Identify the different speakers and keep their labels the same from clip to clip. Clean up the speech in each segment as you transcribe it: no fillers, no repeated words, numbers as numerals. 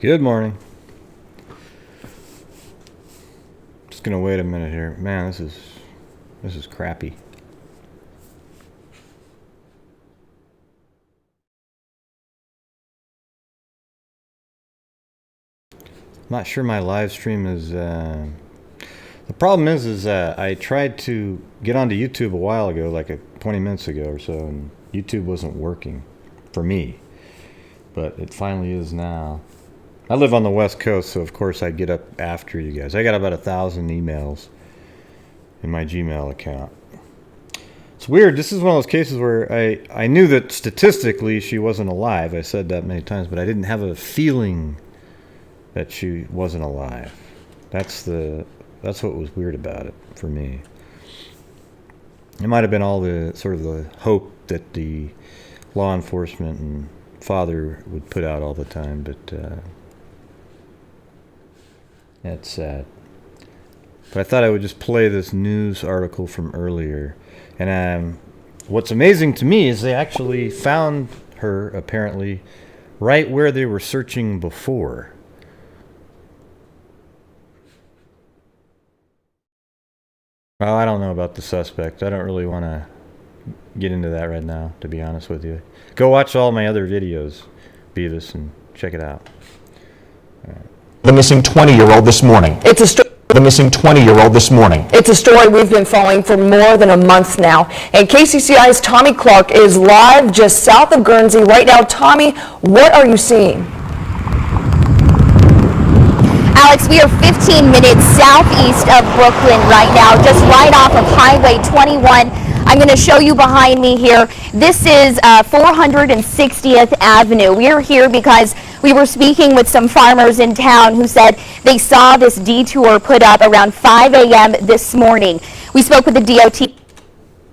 Speaker 1: Good morning. Just gonna wait a minute here. Man, this is crappy. I'm not sure my live stream is. The problem is I tried to get onto YouTube a while ago, like 20 minutes ago or so, and YouTube wasn't working for me. But it finally is now. I live on the West Coast, so of course I get up after you guys. I got about 1,000 emails in my Gmail account. It's weird. This is one of those cases where I knew that statistically she wasn't alive. I said that many times, but I didn't have a feeling that she wasn't alive. That's what was weird about it for me. It might have been all the sort of the hope that the law enforcement and father would put out all the time, but that's sad. But I thought I would just play this news article from earlier. And what's amazing to me is they actually found her, apparently, right where they were searching before. Well, I don't know about the suspect. I don't really want to get into that right now, to be honest with you. Go watch all my other videos, Beavis, and check it out.
Speaker 2: The missing 20-year-old this morning. The missing 20-year-old this morning.
Speaker 3: It's a story we've been following for more than a month now. And KCCI's Tommy Clark is live just south of Guernsey right now. Tommy, what are you seeing?
Speaker 4: Alex, we are 15 minutes southeast of Brooklyn right now, just right off of Highway 21. I'm going to show you behind me here. This is 460th Avenue. We are here because we were speaking with some farmers in town who said they saw this detour put up around 5 a.m. this morning. We spoke with the DOT.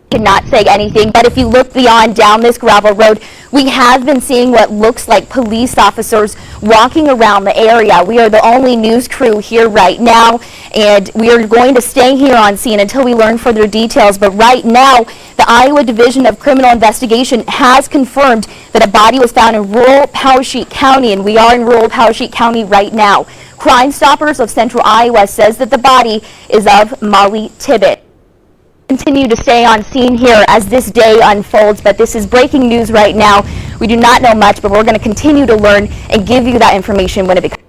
Speaker 4: Cannot say anything, but if you look beyond down this gravel road, we have been seeing what looks like police officers walking around the area. We are the only news crew here right now, and we are going to stay here on scene until we learn further details. But right now, the Iowa Division of Criminal Investigation has confirmed that a body was found in rural Powesheik County, and we are in rural Powesheik County right now. Crime Stoppers of Central Iowa says that the body is of Mollie Tibbetts. Continue to stay on scene here as this day unfolds, but this is breaking news right now. We do not know much, but we're going to continue to learn and give you that information when it becomes.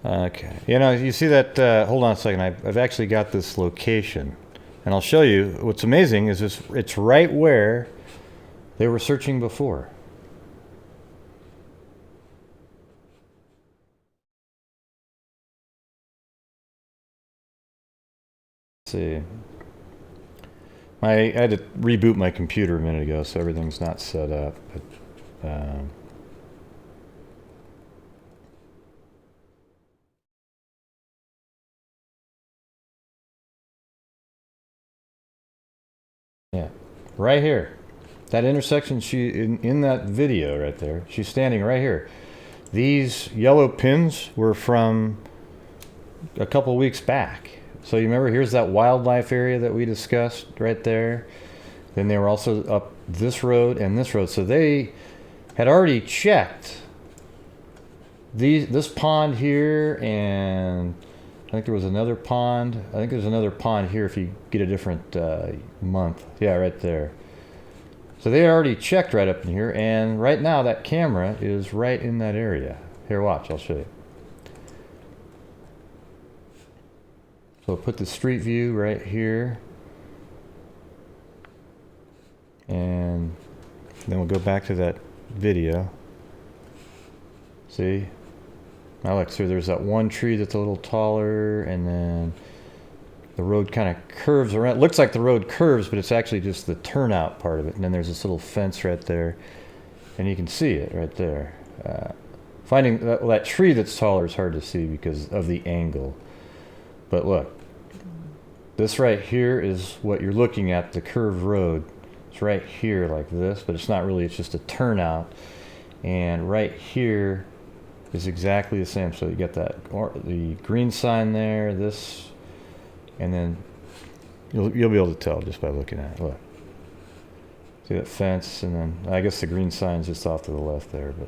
Speaker 1: Okay. You see that, hold on a second, I've actually got this location, and I'll show you. What's amazing is it's right where they were searching before. Let's see. I had to reboot my computer a minute ago, so everything's not set up. But, yeah, right here. That intersection, in that video right there, she's standing right here. These yellow pins were from a couple weeks back. So you remember, here's that wildlife area that we discussed right there. Then they were also up this road and this road. So they had already checked this pond here, and I think there was another pond. I think there's another pond here if you get a different month. Yeah, right there. So they already checked right up in here, and right now that camera is right in that area. Here, watch, I'll show you. So I'll put the street view right here, and then we'll go back to that video. See? Now look, so there's that one tree that's a little taller, and then the road kind of curves around. It looks like the road curves, but it's actually just the turnout part of it. And then there's this little fence right there, and you can see it right there. Finding that tree that's taller is hard to see because of the angle. But look, this right here is what you're looking at, the curved road. It's right here like this, but it's not really, it's just a turnout. And right here is exactly the same. So you get the green sign there, this, and then you'll be able to tell just by looking at it. Look. See that fence, and then I guess the green sign's just off to the left there. But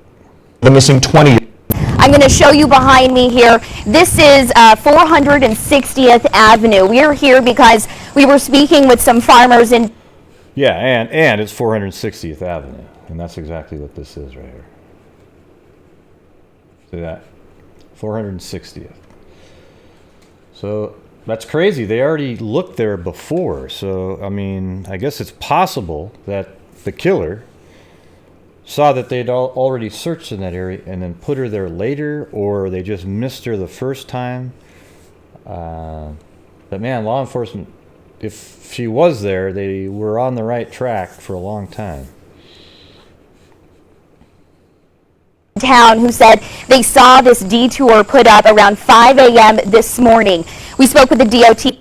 Speaker 2: the missing 20.
Speaker 4: I'm going to show you behind me here. This is 460th Avenue. We are here because we were speaking with some farmers in...
Speaker 1: Yeah, and it's 460th Avenue, and that's exactly what this is right here. See that? 460th. So that's crazy. They already looked there before. So, I mean, I guess it's possible that the killer saw that they'd already searched in that area and then put her there later, or they just missed her the first time. But man, law enforcement, if she was there, they were on the right track for a long time.
Speaker 4: Town who said they saw this detour put up around 5 a.m. this morning. We spoke with the DOT.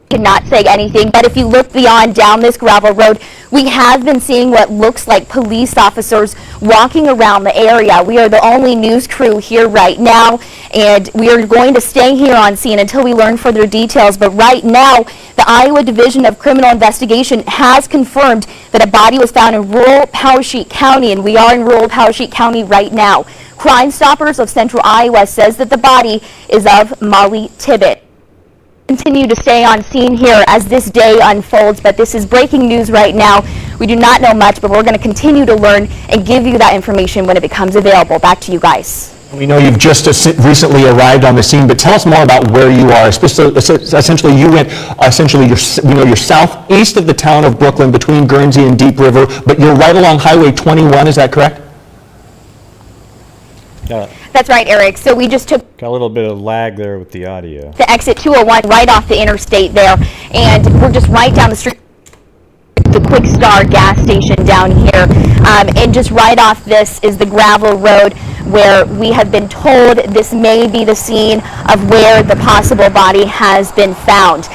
Speaker 4: Could not say anything, but if you look beyond down this gravel road, we have been seeing what looks like police officers walking around the area. We are the only news crew here right now, and we are going to stay here on scene until we learn further details. But right now, the Iowa Division of Criminal Investigation has confirmed that a body was found in rural Powesheik County, and we are in rural Powesheik County right now. Crime Stoppers of Central Iowa says that the body is of Mollie Tibbetts. Continue to stay on scene here as this day unfolds, but this is breaking news right now. We do not know much, but we're going to continue to learn and give you that information when it becomes available. Back to you guys.
Speaker 2: We know you've just recently arrived on the scene, but tell us more about where you are. Essentially, you went you're southeast of the town of Brooklyn, between Guernsey and Deep River, but you're right along Highway 21. Is that correct?
Speaker 4: That's right, Eric. So we just took
Speaker 1: Got a little bit of lag there with the audio.
Speaker 4: the exit 201 right off the interstate there, and we're just right down the street. The Quick Star gas station down here, and just right off this is the gravel road where we have been told this may be the scene of where the possible body has been found.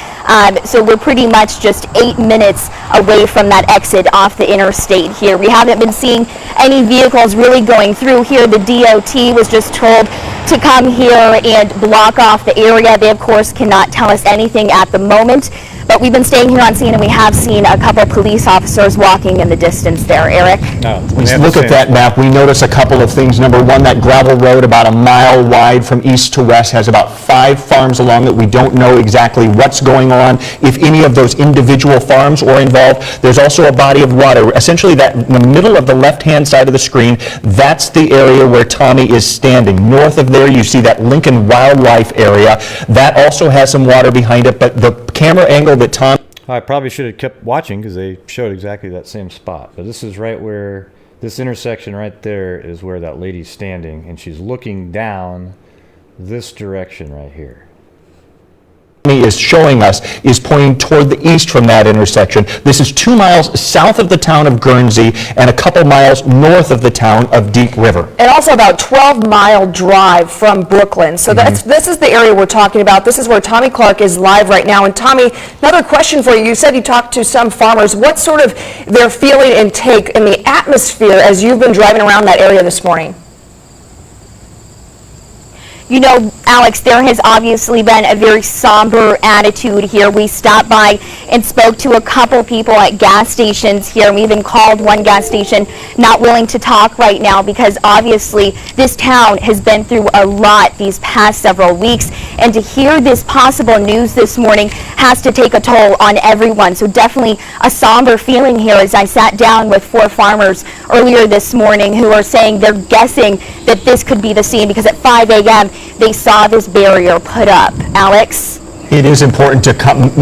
Speaker 4: So we're pretty much just 8 minutes away from that exit off the interstate here. We haven't been seeing any vehicles really going through here. The DOT was just told to come here and block off the area. They, of course, cannot tell us anything at the moment. But we've been staying here on scene, and we have seen a couple police officers walking in the distance there. Eric?
Speaker 2: Let's look at that map. We notice a couple of things. Number one, that gravel road about a mile wide from east to west has about 5 farms along it. We don't know exactly what's going on, if any of those individual farms are involved. There's also a body of water. Essentially, that in the middle of the left-hand side of the screen, that's the area where Tommy is standing. North of there, you see that Lincoln Wildlife area. That also has some water behind it, but the camera angle that Tom...
Speaker 1: I probably should have kept watching because they showed exactly that same spot. But this is right where, this intersection right there is where that lady's standing, and she's looking down this direction right here.
Speaker 2: Is showing us is pointing toward the east from that intersection. This is 2 miles south of the town of Guernsey and a couple miles north of the town of Deep River.
Speaker 3: And also about 12-mile drive from Brooklyn. So this is the area we're talking about. This is where Tommy Clark is live right now. And Tommy, another question for you. You said you talked to some farmers. What sort of their feeling and take in the atmosphere as you've been driving around that area this morning?
Speaker 4: You know, Alex, there has obviously been a very somber attitude here. We stopped by and spoke to a couple people at gas stations here. We even called one gas station, not willing to talk right now because obviously this town has been through a lot these past several weeks. And to hear this possible news this morning has to take a toll on everyone. So definitely a somber feeling here as I sat down with 4 farmers earlier this morning who are saying they're guessing that this could be the scene because at 5 a.m. they saw this barrier put up. Alex?
Speaker 2: It is important to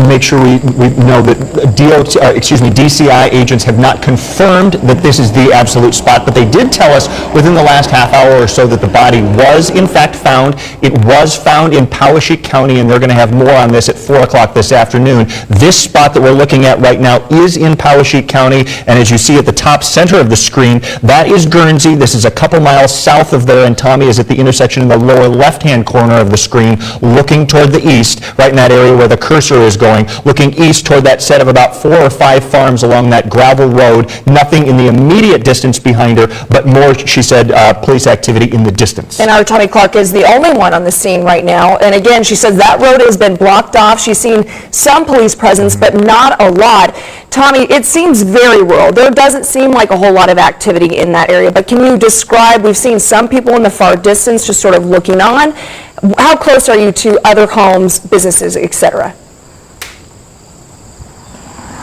Speaker 2: make sure we know that DCI agents have not confirmed that this is the absolute spot, but they did tell us within the last half hour or so that the body was in fact found. It was found in Powesheik County, and they're going to have more on this at 4 o'clock this afternoon. This spot that we're looking at right now is in Powesheik County, and as you see at the top center of the screen, that is Guernsey. This is a couple miles south of there, and Tommy is at the intersection in the lower left-hand corner of the screen looking toward the east. Right now, that area where the cursor is going, looking east toward that set of about 4 or 5 farms along that gravel road. Nothing in the immediate distance behind her, but more, she said, police activity in the distance.
Speaker 3: And our Tommy Clark is the only one on the scene right now. And again, she says that road has been blocked off. She's seen some police presence, but not a lot. Tommy, it seems very rural. There doesn't seem like a whole lot of activity in that area, but can you describe, we've seen some people in the far distance just sort of looking on. How close are you to other homes, businesses, etc.?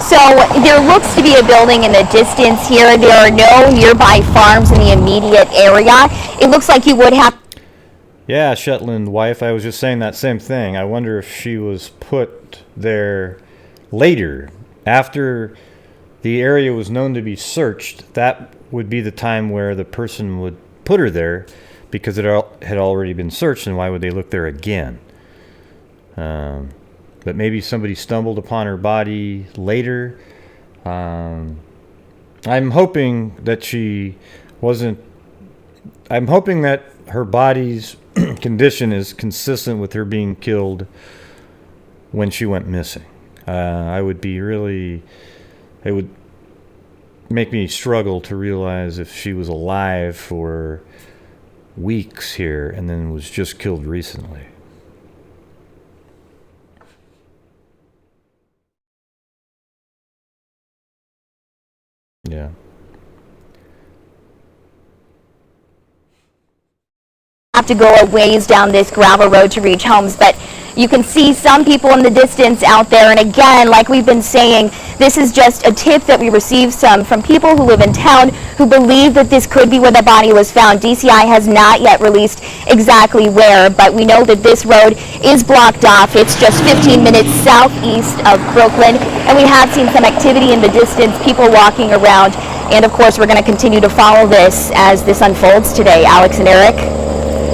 Speaker 4: So there looks to be a building in the distance here. There are no nearby farms in the immediate area. It looks like you would have...
Speaker 1: Yeah, Shetland wife, I was just saying that same thing. I wonder if she was put there later, after the area was known to be searched. That would be the time where the person would put her there, because it had already been searched, and why would they look there again? But maybe somebody stumbled upon her body later. I'm hoping that she wasn't... I'm hoping that her body's condition is consistent with her being killed when she went missing. I would be really... It would make me struggle to realize if she was alive for weeks here and then was just killed recently. Yeah.
Speaker 4: Have to go a ways down this gravel road to reach homes, but you can see some people in the distance out there. And again, like we've been saying, this is just a tip that we received from people who live in town who believe that this could be where the body was found. DCI has not yet released exactly where, but we know that this road is blocked off. It's just 15 minutes southeast of Brooklyn, and we have seen some activity in the distance, people walking around. And of course, we're going to continue to follow this as this unfolds today. Alex and Eric.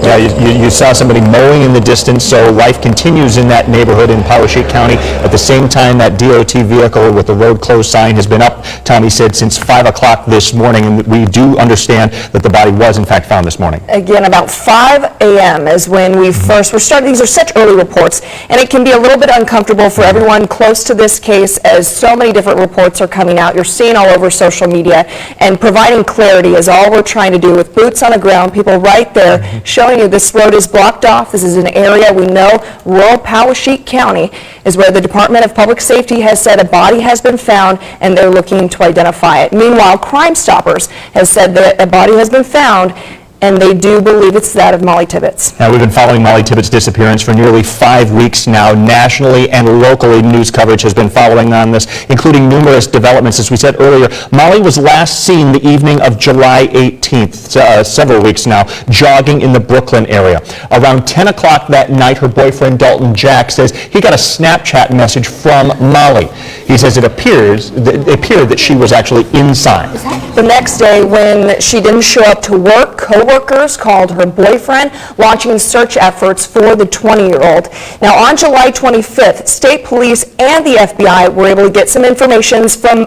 Speaker 2: Yeah, you saw somebody mowing in the distance, so life continues in that neighborhood in Poweshiek County. At the same time, that DOT vehicle with the road closed sign has been up, Tommy said, since 5 o'clock this morning, and we do understand that the body was in fact found this morning.
Speaker 3: Again, about 5 a.m. is when we're starting. These are such early reports, and it can be a little bit uncomfortable for everyone close to this case as so many different reports are coming out. You're seeing all over social media, and providing clarity is all we're trying to do with boots on the ground, people right there showing you this road is blocked off. This is an area we know, rural Poweshiek County, is where the Department of Public Safety has said a body has been found and they're looking to identify it. Meanwhile, Crime Stoppers has said that a body has been found and they do believe it's that of Mollie Tibbetts.
Speaker 2: Now, we've been following Mollie Tibbetts' disappearance for nearly 5 weeks now. Nationally and locally, news coverage has been following on this, including numerous developments. As we said earlier, Mollie was last seen the evening of July 18th, several weeks now, jogging in the Brooklyn area. Around 10 o'clock that night, her boyfriend Dalton Jack says he got a Snapchat message from Mollie. He says it appeared that she was actually inside.
Speaker 3: The next day, when she didn't show up to work, co-workers called her boyfriend, launching search efforts for the 20-year-old. Now, on July 25th, state police and the FBI were able to get some information from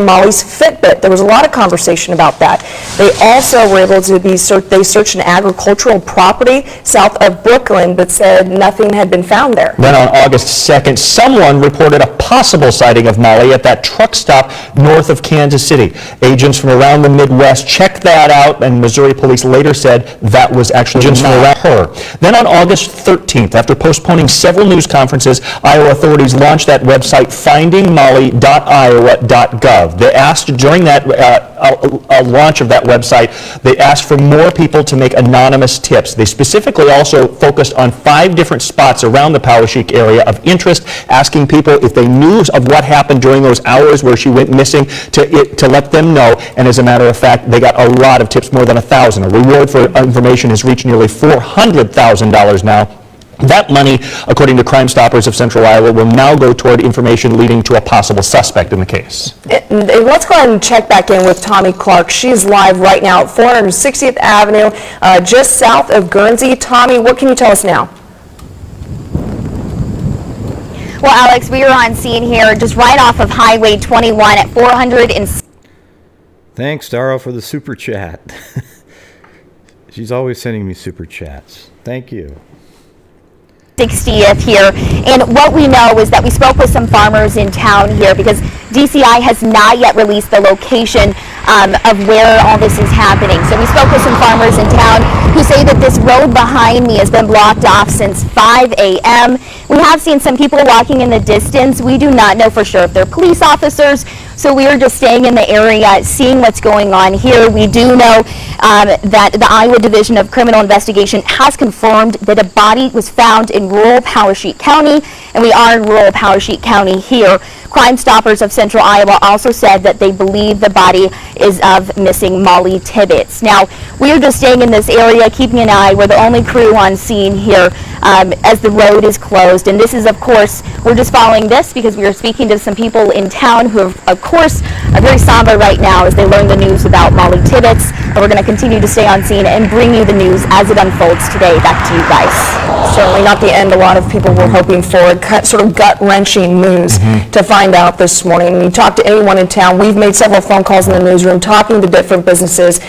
Speaker 3: Mollie's Fitbit. There was a lot of conversation about that. They also were able to they searched an agricultural property south of Brooklyn, but said nothing had been found there.
Speaker 2: Then on August 2nd, someone reported a possible sighting of Mollie at that truck stop north of Kansas City. Agents from around the Midwest checked that out, and Missouri police later said that was actually agents from around her. Then on August 13th, after postponing several news conferences, Iowa authorities launched that website, findingmollie.iowa.gov. They asked during that launch of that website, they asked for more people to make anonymous tips. They specifically also focused on 5 different spots around the Poweshiek area of interest, asking people if they knew of what happened during those hours where she went missing to let them know. And as a matter of fact, they got a lot of tips, more than 1,000. A reward for information has reached nearly $400,000 now. That money, according to Crime Stoppers of Central Iowa, will now go toward information leading to a possible suspect in the case.
Speaker 3: Let's go ahead and check back in with Tommy Clark. She's live right now at 460th Avenue, just south of Guernsey. Tommy, what can you tell us now?
Speaker 4: Well, Alex, we are on scene here just right off of Highway 21 at 400 and...
Speaker 1: Thanks, Dara, for the super chat. She's always sending me super chats. Thank you.
Speaker 4: 460th here. And what we know is that we spoke with some farmers in town here because DCI has not yet released the location of where all this is happening. So we spoke with some farmers in town who say that this road behind me has been blocked off since 5 a.m. We have seen some people walking in the distance. We do not know for sure if they're police officers, so we are just staying in the area, seeing what's going on here. We do know that the Iowa Division of Criminal Investigation has confirmed that a body was found in rural Powesheik County, and we are in rural Powesheik County here. Crime Stoppers of Central Iowa also said that they believe the body is of missing Mollie Tibbetts. Now, we are just staying in this area, keeping an eye. We're the only crew on scene here as the road is closed. And this is, of course, we're just following this because we are speaking to some people in town who, of course, are very somber right now as they learn the news about Mollie Tibbetts. And we're going to continue to stay on scene and bring you the news as it unfolds today. Back to you guys.
Speaker 3: Certainly not the end. A lot of people were hoping for sort of gut-wrenching news to find out this morning. When you talk to anyone in town, we've made several phone calls in the newsroom talking to different businesses,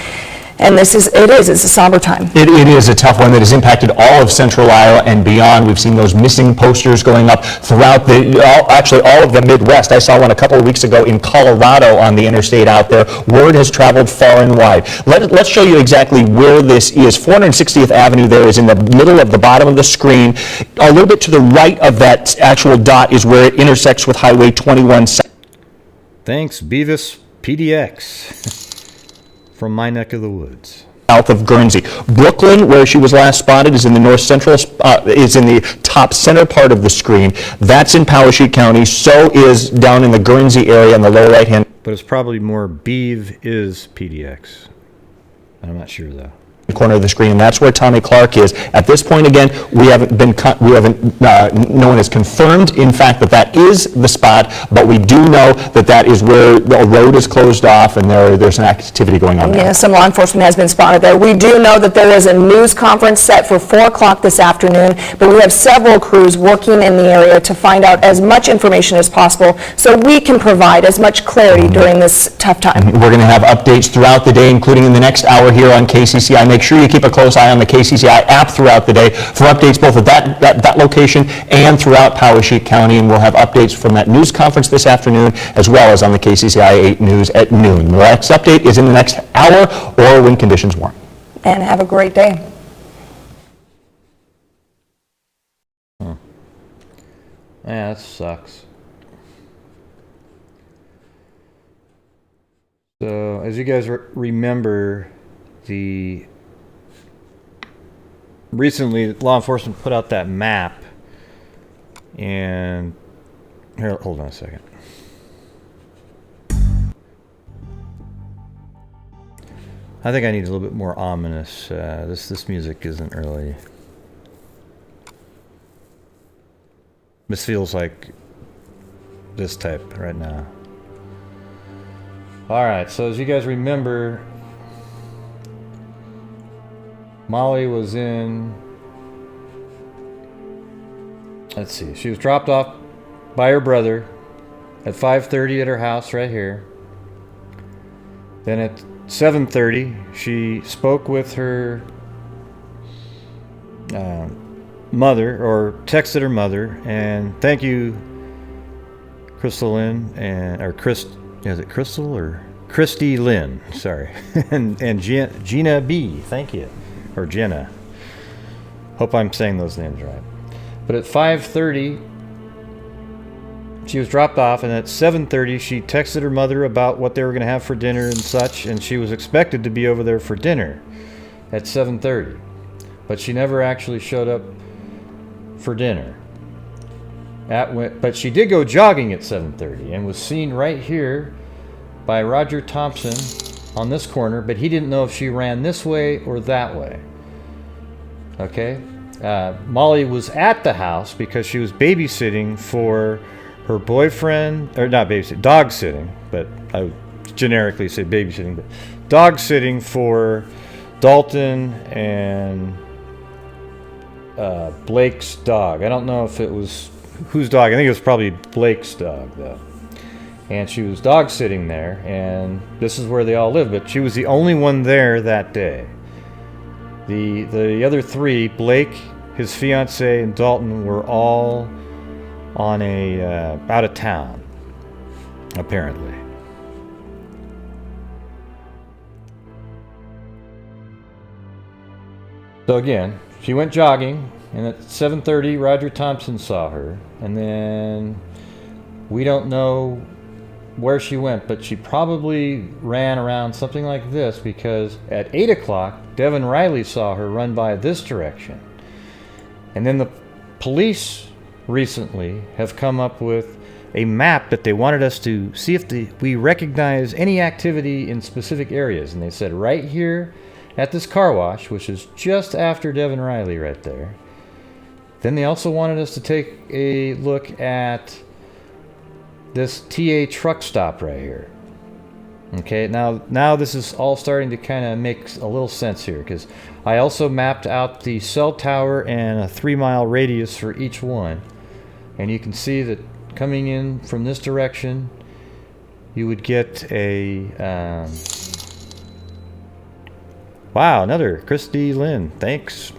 Speaker 3: and it's a somber time.
Speaker 2: It is a tough one that has impacted all of Central Iowa and beyond. We've seen those missing posters going up throughout all of the Midwest. I saw one a couple of weeks ago in Colorado on the interstate out there. Word has traveled far and wide. Let's show you exactly where this is. 460th Avenue there is in the middle of the bottom of the screen. A little bit to the right of that actual dot is where it intersects with Highway 21.
Speaker 1: Thanks, Beavis PDX. From my neck of the woods.
Speaker 2: South of Guernsey. Brooklyn, where she was last spotted, is in the north central, is in the top center part of the screen. That's in Powesheik County. So is down in the Guernsey area in the lower right hand.
Speaker 1: But it's probably more Beav is PDX. I'm not sure though.
Speaker 2: Corner of the screen, and that's where Tommy Clark is. At this point, again, no one has confirmed, in fact, that is the spot, but we do know that is where the road is closed off and there's an activity going on there.
Speaker 3: Yeah, some law enforcement has been spotted there. We do know that there is a news conference set for 4 o'clock this afternoon, but we have several crews working in the area to find out as much information as possible so we can provide as much clarity during this tough time.
Speaker 2: We're going to have updates throughout the day, including in the next hour here on KCCI. Make sure you keep a close eye on the KCCI app throughout the day for updates both at that location and throughout Powesheik County, and we'll have updates from that news conference this afternoon as well as on the KCCI 8 News at noon. The next update is in the next hour or when conditions warrant.
Speaker 3: And have a great day.
Speaker 1: Yeah, that sucks. So, as you guys remember, recently law enforcement put out that map, and here, hold on a second. I think I need a little bit more ominous. This music isn't really. This feels like this type right now. All right, so as you guys remember, Mollie was in, let's see, she was dropped off by her brother at 5:30 at her house right here. Then at 7:30, she spoke with her mother, or texted her mother, and thank you, Crystal Lynn, is it Crystal or Christy Lynn? Sorry, and Gina B. Thank you. Or Jenna. Hope I'm saying those names right. But at 5:30, she was dropped off, and at 7:30, she texted her mother about what they were going to have for dinner and such, and she was expected to be over there for dinner at 7:30. But she never actually showed up for dinner. But she did go jogging at 7:30 and was seen right here by Roger Thompson on this corner, but he didn't know if she ran this way or that way. Okay? Mollie was at the house because she was babysitting for her boyfriend, or not babysitting, dog sitting, but I would generically say babysitting, but dog sitting for Dalton and Blake's dog. I don't know if it was whose dog. I think it was probably Blake's dog, though. And she was dog sitting there, and this is where they all live, but she was the only one there that day. The other three, Blake his fiancee, and Dalton were all on a out of town, apparently. So again, she went jogging, and at 7:30, Roger Thompson saw her, and then we don't know where she went, but she probably ran around something like this, because at 8 o'clock, Devin Riley saw her run by this direction. And then the police recently have come up with a map that they wanted us to see if we recognize any activity in specific areas. And they said right here at this car wash, which is just after Devin Riley right there. Then they also wanted us to take a look at this TA truck stop right here. Okay, now this is all starting to kind of make a little sense here, because I also mapped out the cell tower and a 3-mile radius for each one. And you can see that coming in from this direction, you would get a... wow, another Christy Lynn. Thanks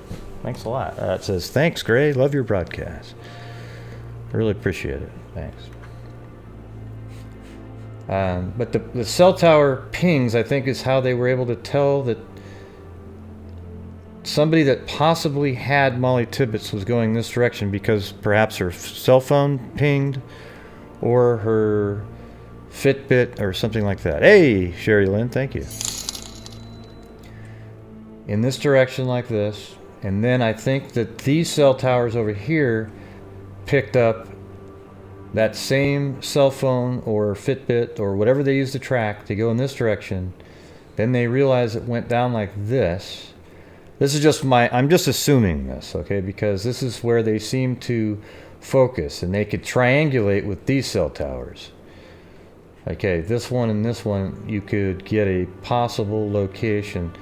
Speaker 1: a lot. It says, thanks, Gray. Love your broadcast. I really appreciate it. Thanks. But the cell tower pings, I think, is how they were able to tell that somebody that possibly had Mollie Tibbetts was going this direction, because perhaps her cell phone pinged or her Fitbit or something like that. Hey, Sherry Lynn, thank you. In this direction like this. And then I think that these cell towers over here picked up that same cell phone or Fitbit or whatever they use to track to go in this direction. Then they realized it went down like this. This is just I'm just assuming this, okay? Because this is where they seem to focus, and they could triangulate with these cell towers. Okay, this one and this one, you could get a possible location.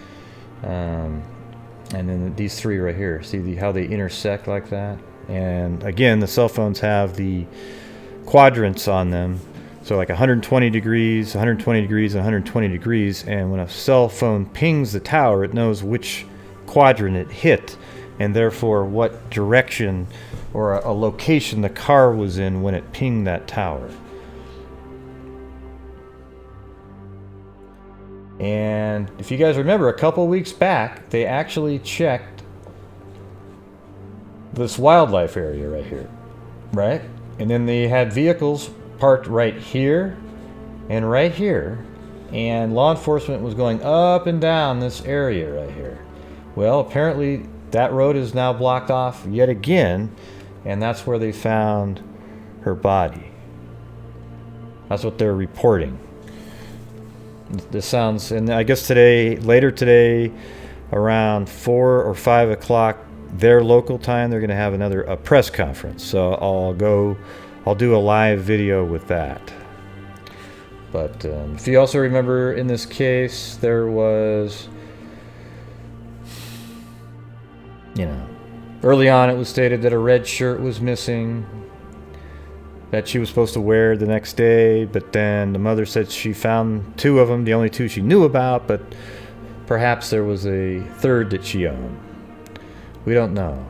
Speaker 1: And then these three right here, see how they intersect like that? And again, the cell phones have the quadrants on them, so like 120 degrees, 120 degrees, and 120 degrees, and when a cell phone pings the tower, it knows which quadrant it hit, and therefore what direction or a location the car was in when it pinged that tower. And if you guys remember, a couple weeks back, they actually checked this wildlife area right here, right? And then they had vehicles parked right here and right here, and law enforcement was going up and down this area right here. Well, apparently that road is now blocked off yet again, and that's where they found her body. That's what they're reporting. This sounds, and I guess later today, around 4 or 5 o'clock their local time, they're going to have a press conference. So I'll do a live video with that. But if you also remember, in this case, there was, early on it was stated that a red shirt was missing that she was supposed to wear the next day, but then the mother said she found 2 of them, the only 2 she knew about, but perhaps there was a third that she owned. We don't know.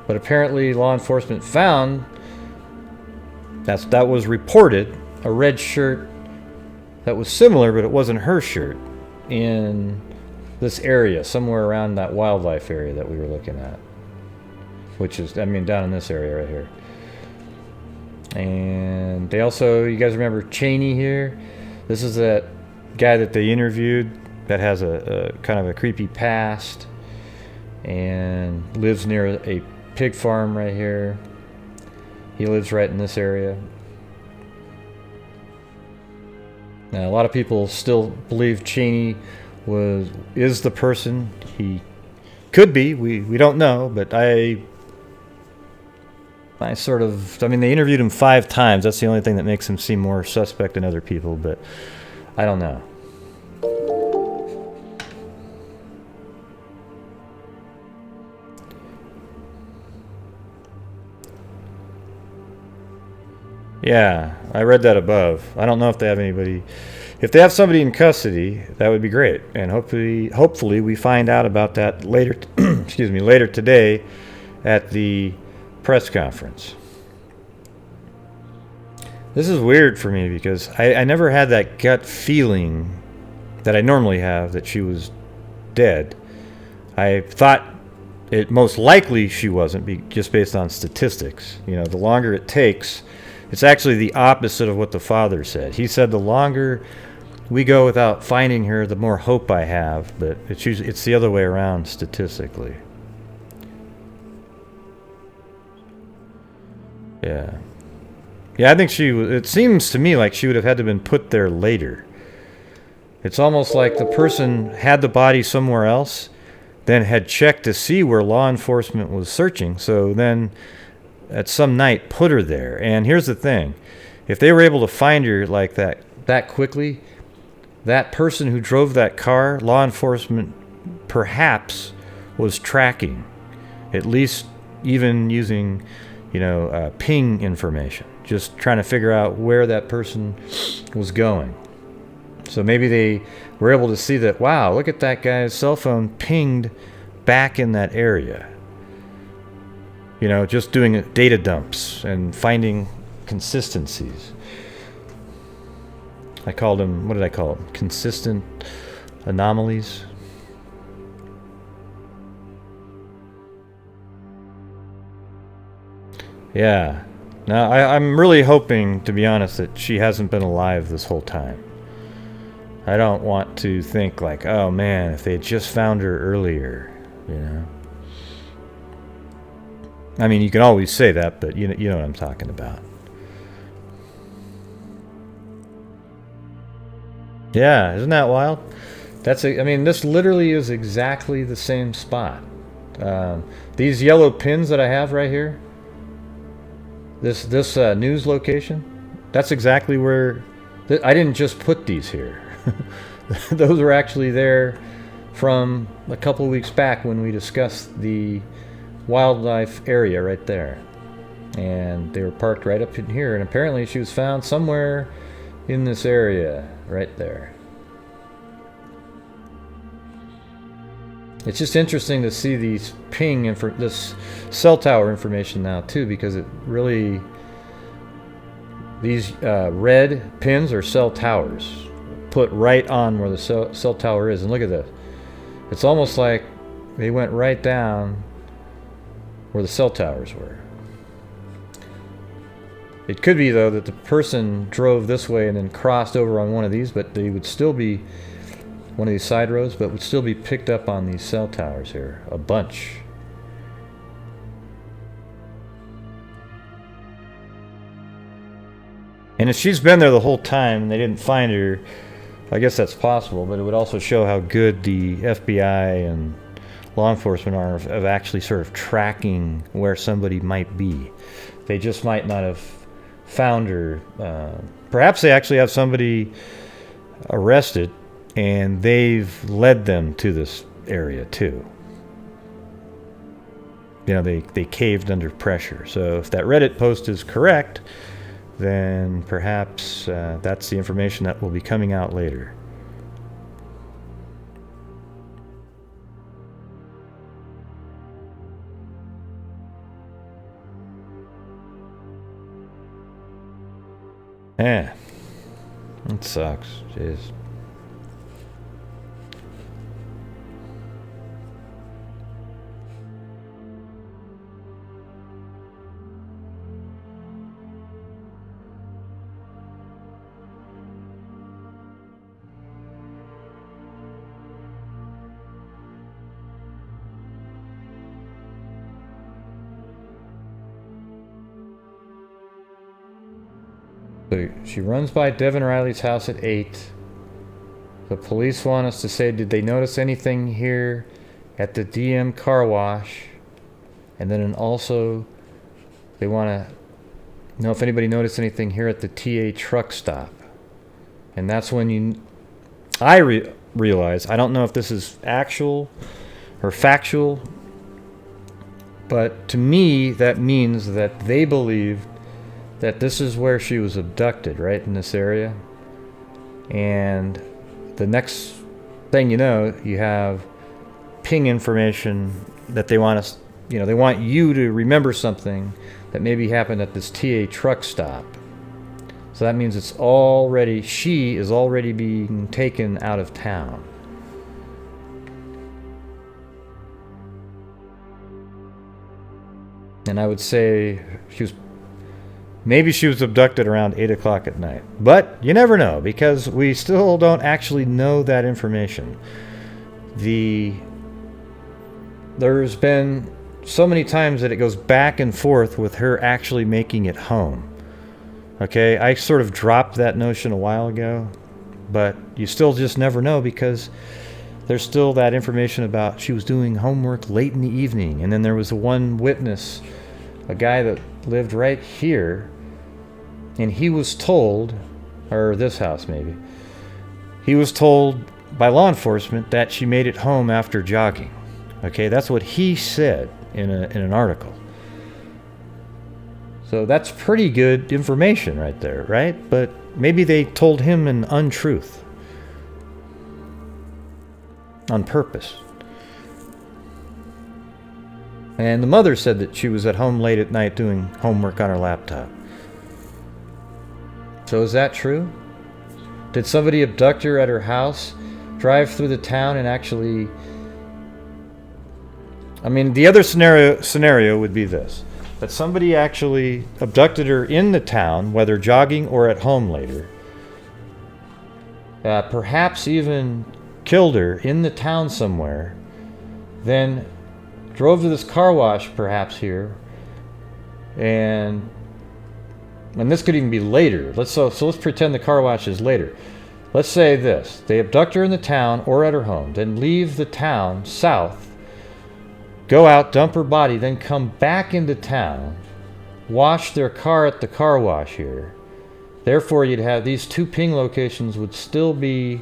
Speaker 1: But apparently law enforcement found, that was reported, a red shirt that was similar, but it wasn't her shirt, in this area, somewhere around that wildlife area that we were looking at. Which is, down in this area right here. And they also, you guys remember Cheney here? This is that guy that they interviewed that has a kind of a creepy past and lives near a pig farm right here. He lives right in this area. Now, a lot of people still believe Cheney is the person. He could be. We don't know, but they interviewed him 5 times. That's the only thing that makes him seem more suspect than other people, but I don't know. Yeah, I read that above. I don't know if they have anybody. If they have somebody in custody, that would be great. And hopefully we find out about that later. Excuse me, later today, at the press conference. This is weird for me because I never had that gut feeling that I normally have that she was dead. I thought it most likely she wasn't, just based on statistics. You know, the longer it takes, it's actually the opposite of what the father said. He said the longer we go without finding her, the more hope I have, but it's the other way around statistically. Yeah. Yeah, I think it seems to me like she would have had to have been put there later. It's almost like the person had the body somewhere else, then had checked to see where law enforcement was searching, so then at some night put her there. And here's the thing. If they were able to find her like that quickly, that person who drove that car, law enforcement perhaps was tracking, at least even using, ping information, just trying to figure out where that person was going. So maybe they were able to see that, wow, look at that guy's cell phone pinged back in that area. Just doing data dumps and finding consistencies. I called them, what did I call them? Consistent anomalies. Yeah. Now, I'm really hoping, to be honest, that she hasn't been alive this whole time. I don't want to think like, oh man, if they had just found her earlier, I mean, you can always say that, but you know what I'm talking about. Yeah, isn't that wild? This literally is exactly the same spot. These yellow pins that I have right here, this news location, that's exactly where... I didn't just put these here. Those were actually there from a couple of weeks back when we discussed the wildlife area right there. And they were parked right up in here, and apparently she was found somewhere in this area right there. It's just interesting to see these this cell tower information now too, because it really, these red pins are cell towers put right on where the cell tower is. And look at this. It's almost like they went right down where the cell towers were. It could be, though, that the person drove this way and then crossed over on one of these, but they would still be one of these side roads, but would still be picked up on these cell towers here, a bunch. And if she's been there the whole time and they didn't find her, I guess that's possible, but it would also show how good the FBI and law enforcement are of actually sort of tracking where somebody might be. They just might not have found her. Perhaps they actually have somebody arrested and they've led them to this area too. They caved under pressure. So if that Reddit post is correct, then perhaps that's the information that will be coming out later. Yeah, it sucks. Jeez. So she runs by Devin Riley's house at 8. The police want us to say, did they notice anything here at the DM car wash? And then also, they want to know if anybody noticed anything here at the TA truck stop. And that's when I realize, I don't know if this is actual or factual, but to me, that means that they believe that this is where she was abducted, right in this area. And the next thing you know, you have ping information that they want us they want you to remember something that maybe happened at this TA truck stop. So that means she is already being taken out of town. And I would say maybe she was abducted around 8 o'clock at night. But you never know, because we still don't actually know that information. There's been so many times that it goes back and forth with her actually making it home. Okay, I sort of dropped that notion a while ago, but you still just never know, because there's still that information about she was doing homework late in the evening. And then there was one witness, a guy that lived right here, and he was told, or this house maybe, he was told by law enforcement that she made it home after jogging. Okay, that's what he said in an article. So that's pretty good information right there, right? But maybe they told him an untruth on purpose. And the mother said that she was at home late at night doing homework on her laptop. So is that true? Did somebody abduct her at her house, drive through the town, and actually... I mean, the other scenario would be this: that somebody actually abducted her in the town, whether jogging or at home later, perhaps even killed her in the town somewhere, then drove to this car wash perhaps here, and this could even be later. So let's pretend the car wash is later. Let's say this: they abduct her in the town or at her home, then leave the town south, go out, dump her body, then come back into town, wash their car at the car wash here. Therefore, you'd have these two ping locations would still be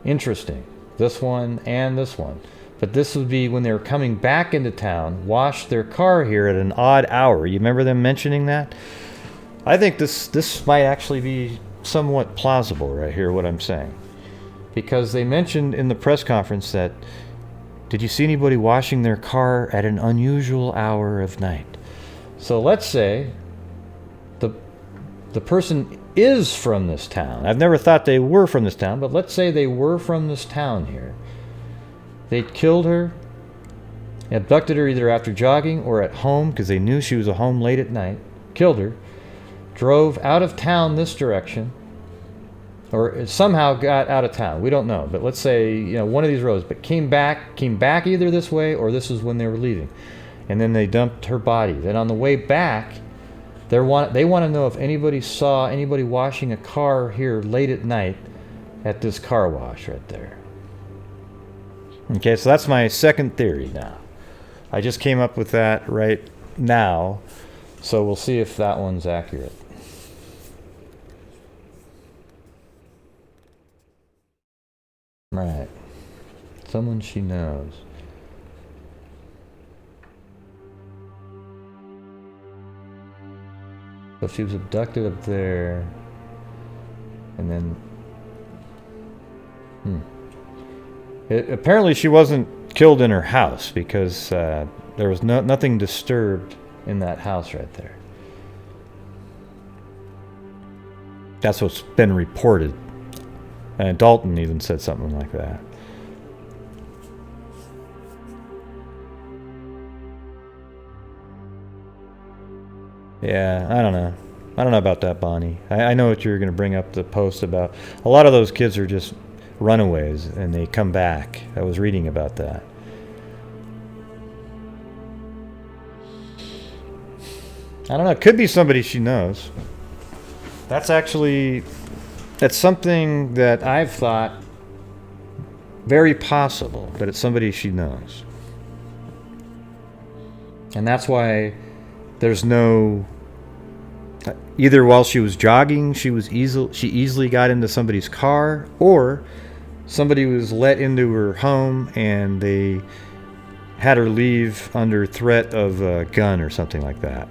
Speaker 1: interesting, this one and this one. But this would be when they were coming back into town, wash their car here at an odd hour. You remember them mentioning that? I think this might actually be somewhat plausible right here, what I'm saying. Because they mentioned in the press conference that, did you see anybody washing their car at an unusual hour of night? So let's say the person is from this town. I've never thought they were from this town, but let's say they were from this town here. They killed her, abducted her either after jogging or at home because they knew she was at home late at night, killed her, drove out of town this direction, or somehow got out of town. We don't know, but let's say one of these roads, but came back either this way or this is when they were leaving, and then they dumped her body. Then on the way back, they want to know if anybody saw anybody washing a car here late at night at this car wash right there. Okay, so that's my second theory now. I just came up with that right now, so we'll see if that one's accurate. Right. Someone she knows. So she was abducted up there, and then... apparently she wasn't killed in her house, because there was nothing disturbed in that house right there. That's what's been reported. And Dalton even said something like that. Yeah, I don't know. I don't know about that, Bonnie. I know what you're going to bring up, the post about. A lot of those kids are just runaways and they come back. I was reading about that. I don't know. It could be somebody she knows. That's something that I've thought very possible, that it's somebody she knows. And that's why there's no... Either while she was jogging, she easily got into somebody's car, or somebody was let into her home and they had her leave under threat of a gun or something like that.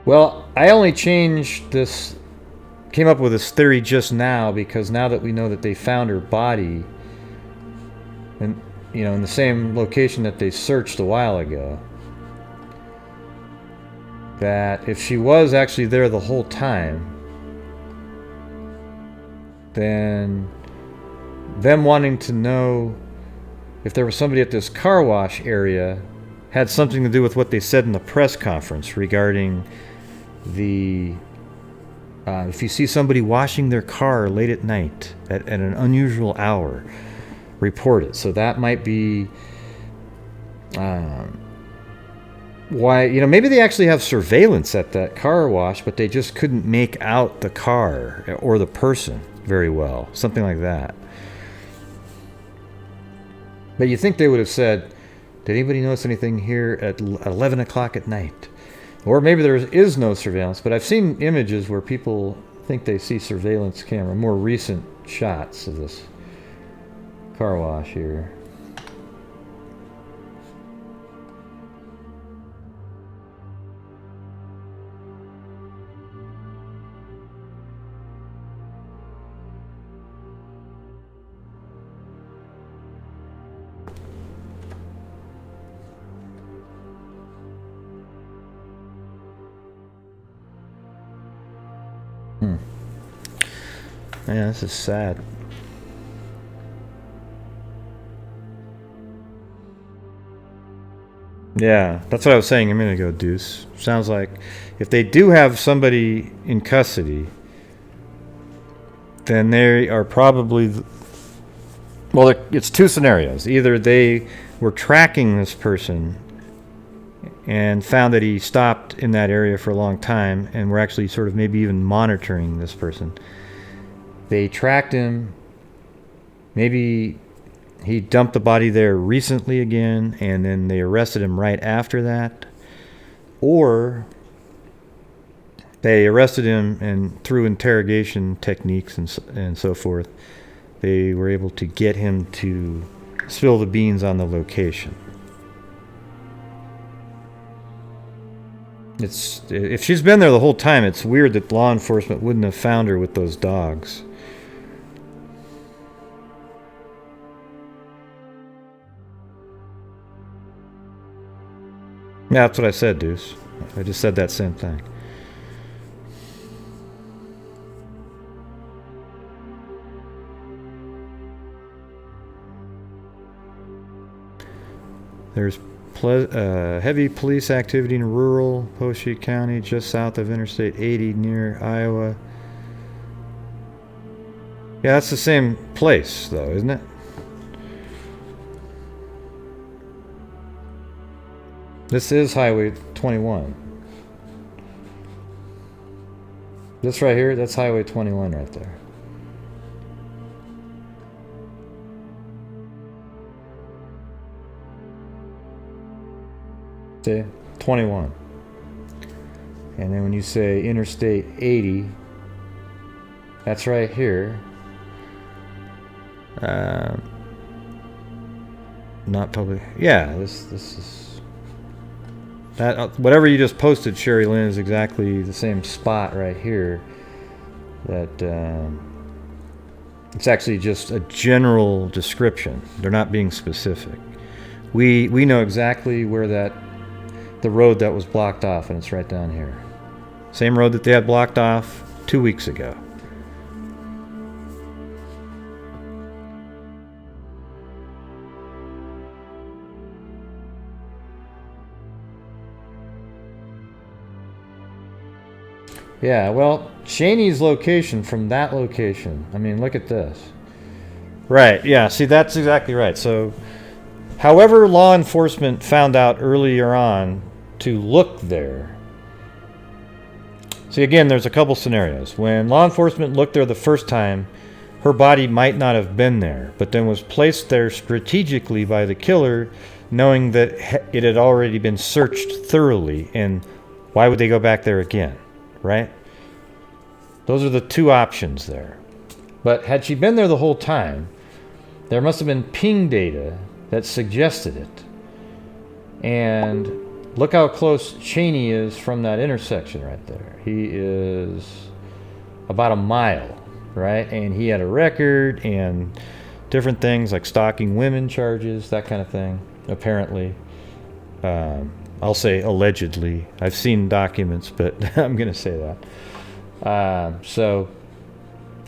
Speaker 1: Well, I only changed this came up with this theory just now because now that we know that they found her body, and in the same location that they searched a while ago, that if she was actually there the whole time, then them wanting to know if there was somebody at this car wash area had something to do with what they said in the press conference regarding the if you see somebody washing their car late at night at an unusual hour, report it. So that might be why, maybe they actually have surveillance at that car wash, but they just couldn't make out the car or the person very well. Something like that. But you think they would have said, did anybody notice anything here at 11 o'clock at night? Or maybe there is no surveillance, but I've seen images where people think they see surveillance camera, more recent shots of this car wash here. Yeah, this is sad. Yeah, that's what I was saying a minute ago, Deuce. Sounds like if they do have somebody in custody, then they are probably... Well, it's two scenarios. Either they were tracking this person and found that he stopped in that area for a long time and were actually sort of maybe even monitoring this person. They tracked him. Maybe he dumped the body there recently again, and then they arrested him right after that. Or they arrested him, and through interrogation techniques and so forth, they were able to get him to spill the beans on the location. If she's been there the whole time, it's weird that law enforcement wouldn't have found her with those dogs. Yeah, that's what I said, Deuce. I just said that same thing. There's heavy police activity in rural Poche County, just south of Interstate 80 near Iowa. Yeah, that's the same place, though, isn't it? This is Highway 21. This right here, that's Highway 21 right there. See? 21. And then when you say Interstate 80, that's right here. Not public. Yeah, this is... That whatever you just posted, Sherry Lynn, is exactly the same spot right here. That it's actually just a general description. They're not being specific. We know exactly where the road that was blocked off, and it's right down here. Same road that they had blocked off 2 weeks ago. Yeah, well, Cheney's location from that location. I mean, look at this. Right, yeah, see, that's exactly right. So, however law enforcement found out earlier on to look there. See, again, there's a couple scenarios. When law enforcement looked there the first time, her body might not have been there, but then was placed there strategically by the killer, knowing that it had already been searched thoroughly, and why would they go back there again? Right? Those are the two options there. But had she been there the whole time, there must have been ping data that suggested it. And look how close Cheney is from that intersection right there. He is about a mile, right? And he had a record and different things like stalking women charges, that kind of thing, apparently. I'll say allegedly. I've seen documents, but I'm going to say that. So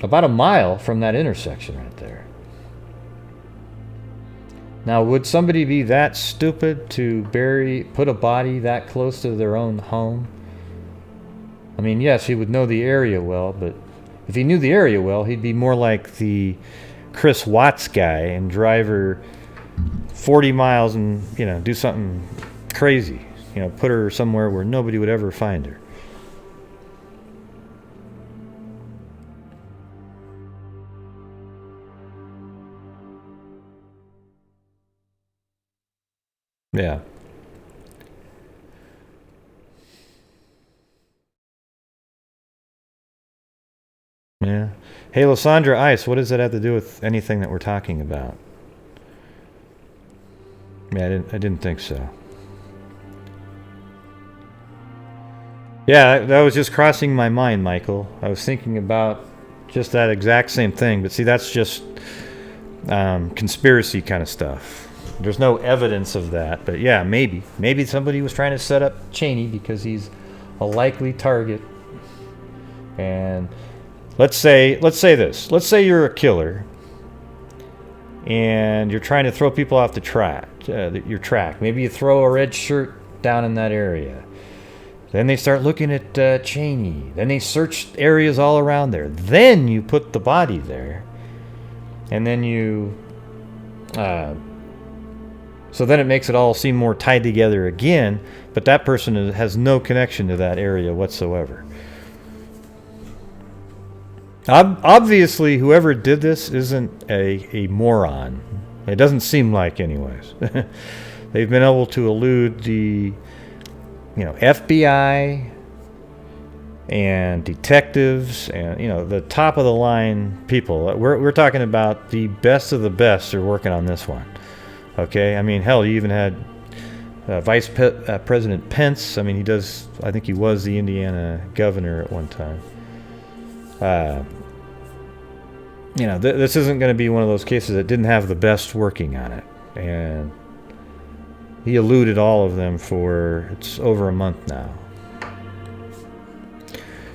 Speaker 1: about a mile from that intersection right there. Now, would somebody be that stupid to put a body that close to their own home? I mean, yes, he would know the area well, but if he knew the area well, he'd be more like the Chris Watts guy and drive her 40 miles and, do something crazy. Put her somewhere where nobody would ever find her. Yeah. Yeah. Hey, Lysandra Ice, what does that have to do with anything that we're talking about? Yeah, I didn't think so. Yeah, that was just crossing my mind, Michael. I was thinking about just that exact same thing, but see, that's just conspiracy kind of stuff. There's no evidence of that, but yeah, maybe somebody was trying to set up Cheney because he's a likely target. And let's say this. Let's say you're a killer and you're trying to throw people off the track, your track. Maybe you throw a red shirt down in that area. Then they start looking at Cheney. Then they search areas all around there. Then you put the body there. And then you... so then it makes it all seem more tied together again, but that person has no connection to that area whatsoever. Obviously, whoever did this isn't a moron. It doesn't seem like, anyways. They've been able to elude the FBI and detectives and the top of the line people. We're talking about the best of the best are working on this one. Okay, I mean, hell, you even had Vice President Pence. I mean, I think he was the Indiana governor at one time. This isn't going to be one of those cases that didn't have the best working on it, and he eluded all of them for it's over a month now.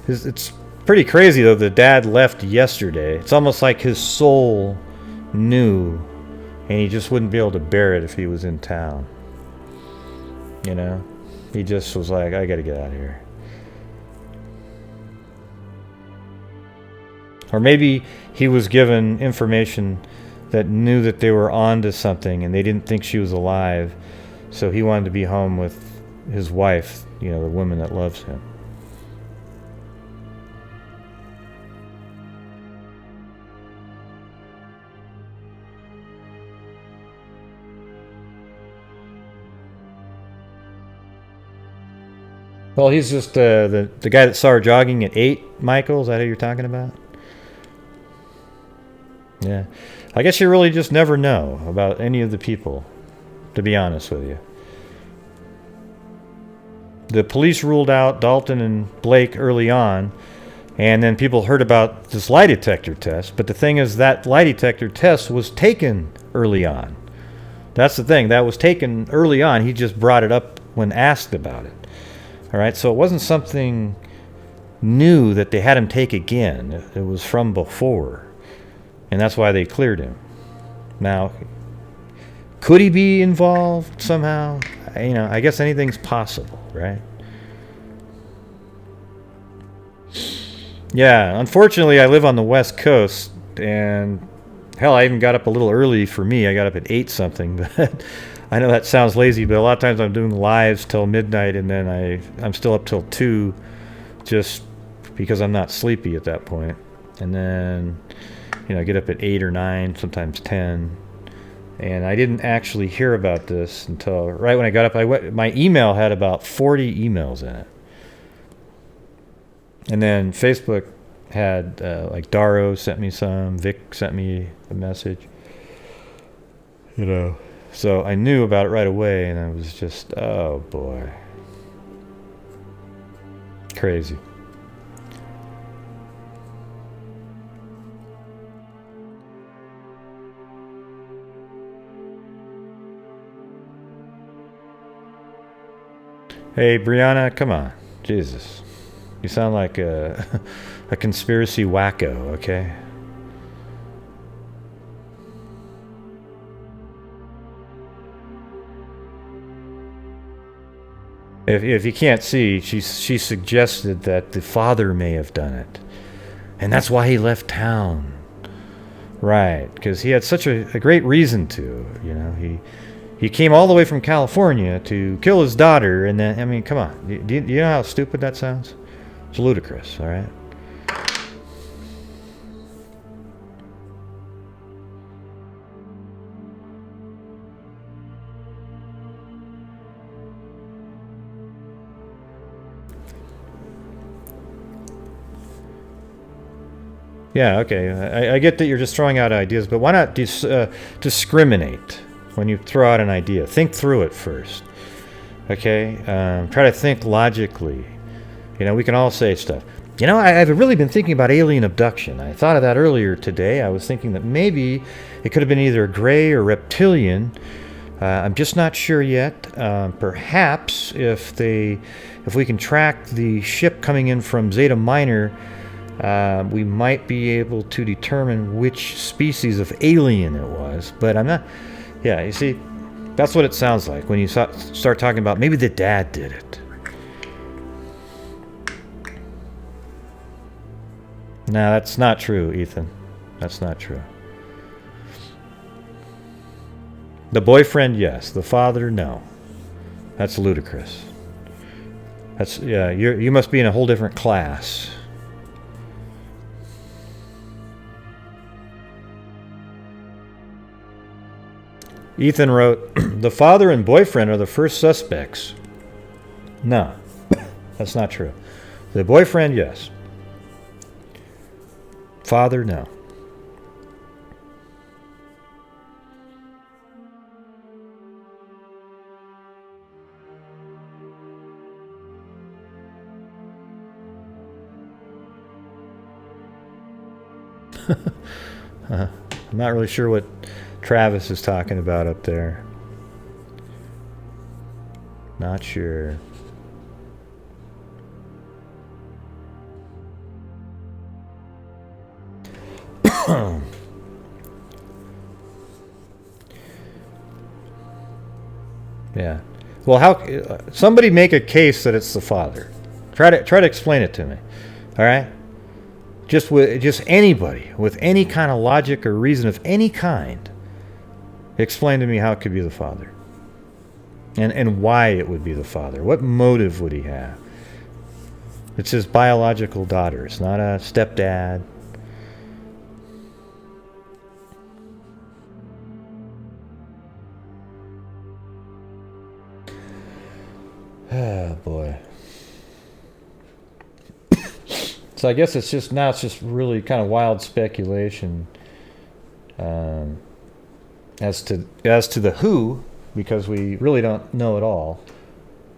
Speaker 1: It's pretty crazy though. The dad left yesterday. It's almost like his soul knew, and he just wouldn't be able to bear it if he was in town. He just was like, I got to get out of here. Or maybe he was given information that knew that they were onto something and they didn't think she was alive, so he wanted to be home with his wife, the woman that loves him. Well, he's just the guy that saw her jogging at 8, Michael? Is that who you're talking about? Yeah. I guess you really just never know about any of the people, to be honest with you. The police ruled out Dalton and Blake early on, and then people heard about this lie detector test. But the thing is, that lie detector test was taken early on. That's the thing. That was taken early on. He just brought it up when asked about it. All right, so it wasn't something new that they had him take again. It was from before, and that's why they cleared him. Now, could he be involved somehow? I guess anything's possible, right? Yeah, unfortunately, I live on the West Coast, and hell, I even got up a little early for me. I got up at 8 something, but I know that sounds lazy, but a lot of times I'm doing lives till midnight, and then I'm still up till 2 just because I'm not sleepy at that point. And then, I get up at 8 or 9, sometimes 10. And I didn't actually hear about this until right when I got up. My email had about 40 emails in it. And then Facebook had, like Daro sent me some, Vic sent me a message. So I knew about it right away, and I was just, oh boy. Crazy. Hey, Brianna, come on. Jesus. You sound like a, a conspiracy wacko, okay? If you can't see, she suggested that the father may have done it. And that's why he left town. Right, because he had such a great reason to, you know. He came all the way from California to kill his daughter, and then, I mean, come on. Do you know how stupid that sounds? It's ludicrous, all right? Yeah, okay. I get that you're just throwing out ideas, but why not discriminate when you throw out an idea? Think through it first, okay? Try to think logically. You know, we can all say stuff. You know, I've really been thinking about alien abduction. I thought of that earlier today. I was thinking that maybe it could have been either gray or reptilian. I'm just not sure yet. Perhaps if we can track the ship coming in from Zeta Minor, we might be able to determine which species of alien it was. But I'm not... Yeah, you see, that's what it sounds like when you start talking about maybe the dad did it. No, that's not true, Ethan. That's not true. The boyfriend, yes. The father, no. That's ludicrous. That's... Yeah, you must be in a whole different class. Ethan wrote, the father and boyfriend are the first suspects. No, that's not true. The boyfriend, yes. Father, no. I'm not really sure what Travis is talking about up there. Not sure. Yeah. Well, how somebody make a case that it's the father. Try to explain it to me. All right? Just anybody with any kind of logic or reason of any kind. Explain to me how it could be the father. And why it would be the father. What motive would he have? It's his biological daughter. It's not a stepdad. Oh, boy. So I guess it's just really kind of wild speculation as to the who, because we really don't know at all.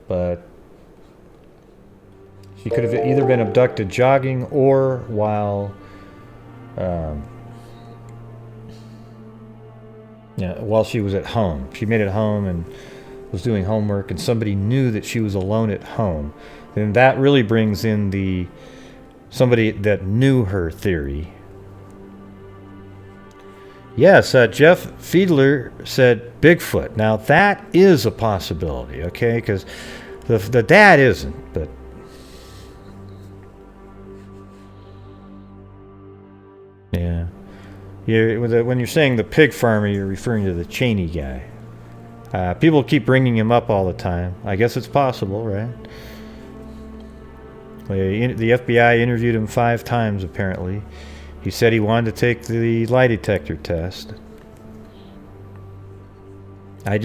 Speaker 1: But she could have either been abducted jogging or while she was at home. She made it home and was doing homework, and somebody knew that she was alone at home. And that really brings in somebody that knew her theory. Yes, Jeff Fiedler said Bigfoot. Now that is a possibility, okay? Because the dad isn't, but yeah. When you're saying the pig farmer, you're referring to the Cheney guy. People keep bringing him up all the time. I guess it's possible, right? The FBI interviewed him 5 times, apparently. He said he wanted to take the lie detector test. A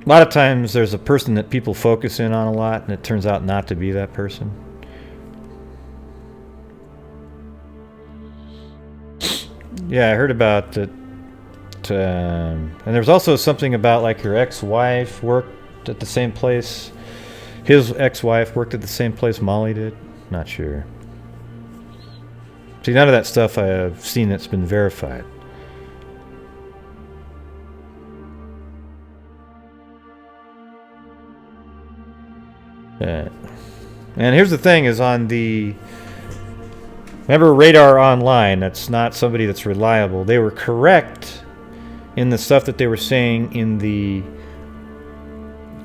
Speaker 1: lot of times there's a person that people focus in on a lot, and it turns out not to be that person. Yeah, I heard about that. And there's also something about like her ex-wife worked at the same place. His ex-wife worked at the same place Mollie did. Not sure. See, none of that stuff I have seen that's been verified. And here's the thing: is on the remember Radar Online. That's not somebody that's reliable. They were correct in the stuff that they were saying in the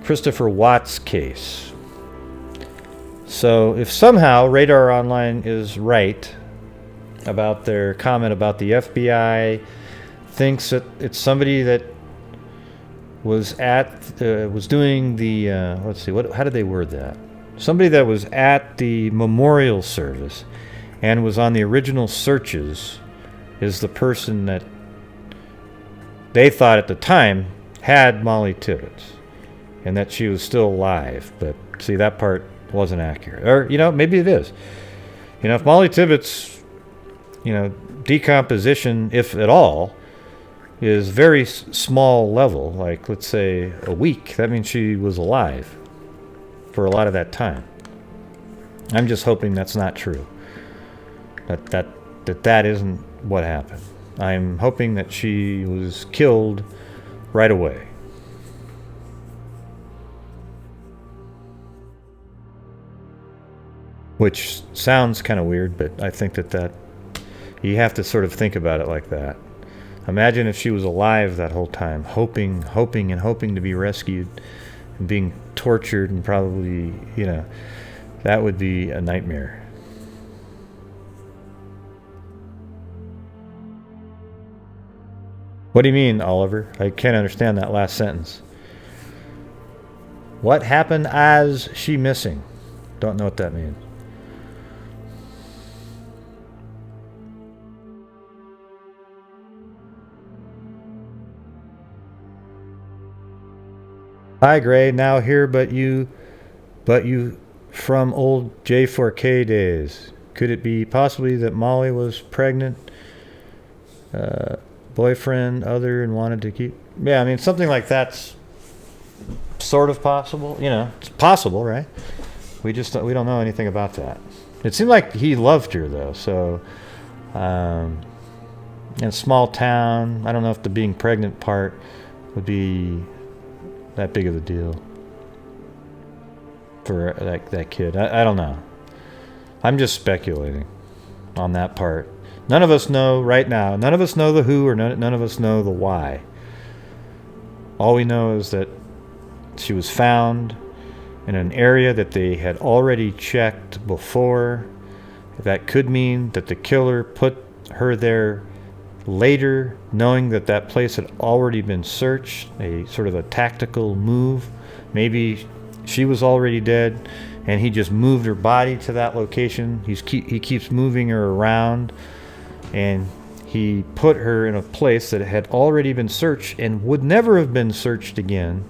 Speaker 1: Christopher Watts case. So if somehow Radar Online is right about their comment about the FBI thinks that it's somebody that was doing the let's see, how did they word that? Somebody that was at the memorial service and was on the original searches is the person that they thought at the time had Mollie Tibbetts and that she was still alive. But see, that part wasn't accurate. Or, maybe it is. If Mollie Tibbetts, decomposition, if at all, is very small level, like let's say a week, that means she was alive for a lot of that time. I'm just hoping that's not true. That isn't what happened. I'm hoping that she was killed right away. Which sounds kind of weird, but I think that you have to sort of think about it like that. Imagine if she was alive that whole time, hoping to be rescued and being tortured and probably, that would be a nightmare. What do you mean, Oliver? I can't understand that last sentence. What happened as she missing? Don't know what that means. Hi, Gray. Now here, but you from old J4K days. Could it be possibly that Mollie was pregnant, boyfriend, other, and wanted to keep? Yeah, I mean, something like that's sort of possible. It's possible, right? We don't know anything about that. It seemed like he loved her, though. So, in a small town, I don't know if the being pregnant part would be that big of a deal for that kid. I don't know. I'm just speculating on that part. None of us know right now. None of us know the who, or none of us know the why. All we know is that she was found in an area that they had already checked before. That could mean that the killer put her there later, knowing that place had already been searched, a sort of a tactical move. Maybe she was already dead and he just moved her body to that location. He keeps moving her around, and he put her in a place that had already been searched and would never have been searched again,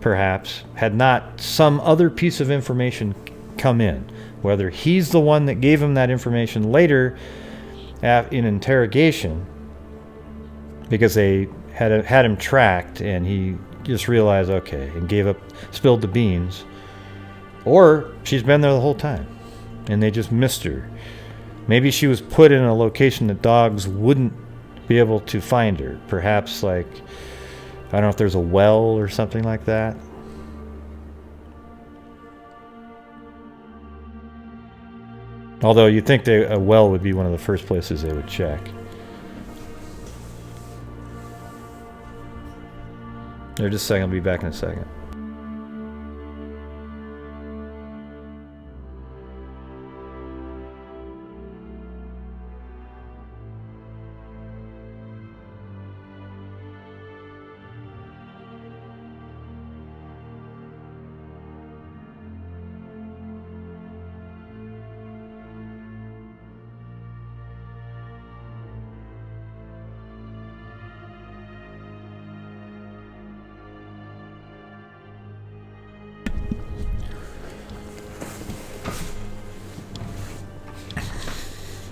Speaker 1: perhaps, had not some other piece of information come in. Whether he's the one that gave him that information later in interrogation, because they had him tracked and he just realized, okay, and gave up, spilled the beans. Or she's been there the whole time and they just missed her. Maybe she was put in a location that dogs wouldn't be able to find her. Perhaps, like, I don't know if there's a well or something like that. Although you'd think a well would be one of the first places they would check. Just a second, I'll be back in a second.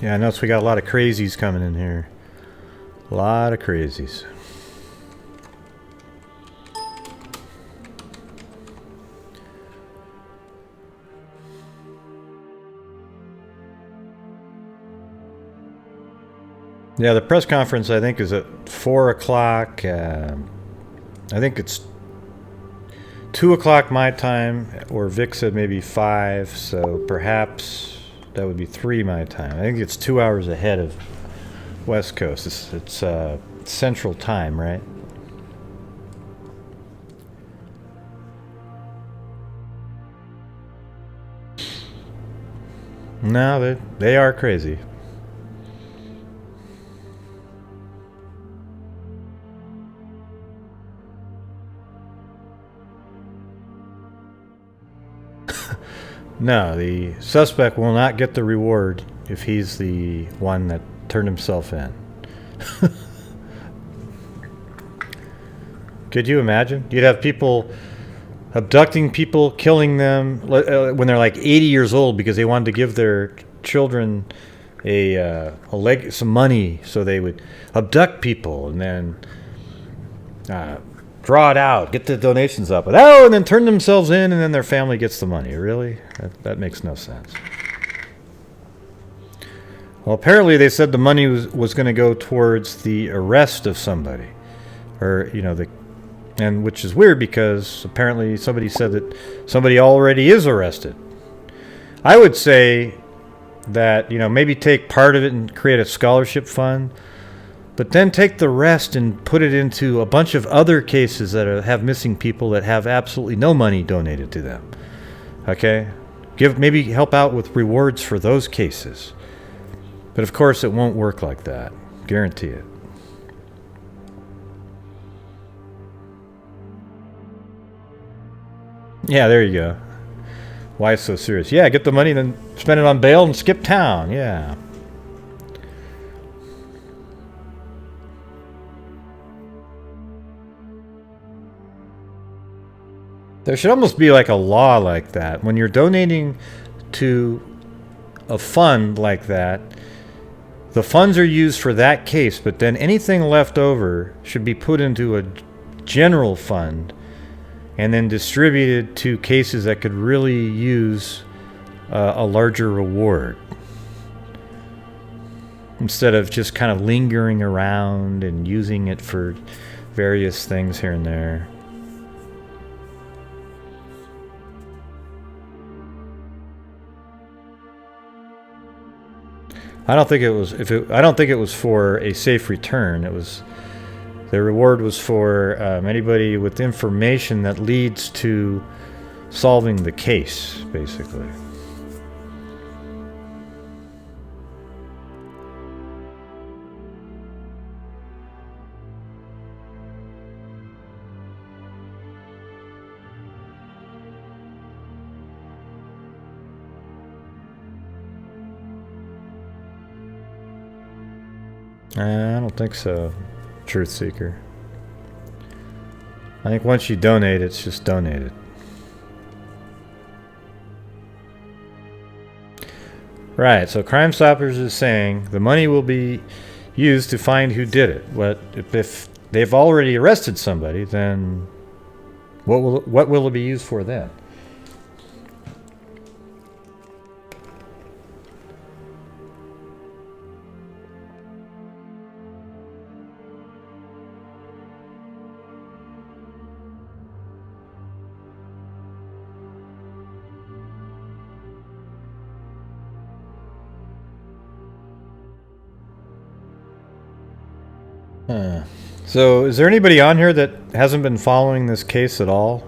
Speaker 1: Yeah, I notice we got a lot of crazies coming in here. A lot of crazies. Yeah, the press conference, I think, is at 4 o'clock. I think it's 2 o'clock my time, or Vic said maybe 5, so perhaps that would be 3 my time. I think it's 2 hours ahead of West Coast. It's Central Time, right? No, they are crazy. No, the suspect will not get the reward if he's the one that turned himself in. Could you imagine? You'd have people abducting people, killing them when they're like 80 years old because they wanted to give their children some money, so they would abduct people and then draw it out, get the donations up, and then turn themselves in, and then their family gets the money. Really? That makes no sense. Well, apparently they said the money was going to go towards the arrest of somebody, or and which is weird because apparently somebody said that somebody already is arrested. I would say that maybe take part of it and create a scholarship fund, but then take the rest and put it into a bunch of other cases that have missing people that have absolutely no money donated to them. Okay? Maybe help out with rewards for those cases. But of course it won't work like that. Guarantee it. Yeah, there you go. Why so serious? Yeah, get the money, then spend it on bail and skip town. Yeah. There should almost be like a law like that. When you're donating to a fund like that, the funds are used for that case, but then anything left over should be put into a general fund and then distributed to cases that could really use a larger reward, instead of just kind of lingering around and using it for various things here and there. I don't think it was for a safe return. The reward was for anybody with information that leads to solving the case, basically. I don't think so, Truth Seeker. I think once you donate, it's just donated. Right, so Crime Stoppers is saying the money will be used to find who did it. If they've already arrested somebody, then what will it be used for then? So, is there anybody on here that hasn't been following this case at all?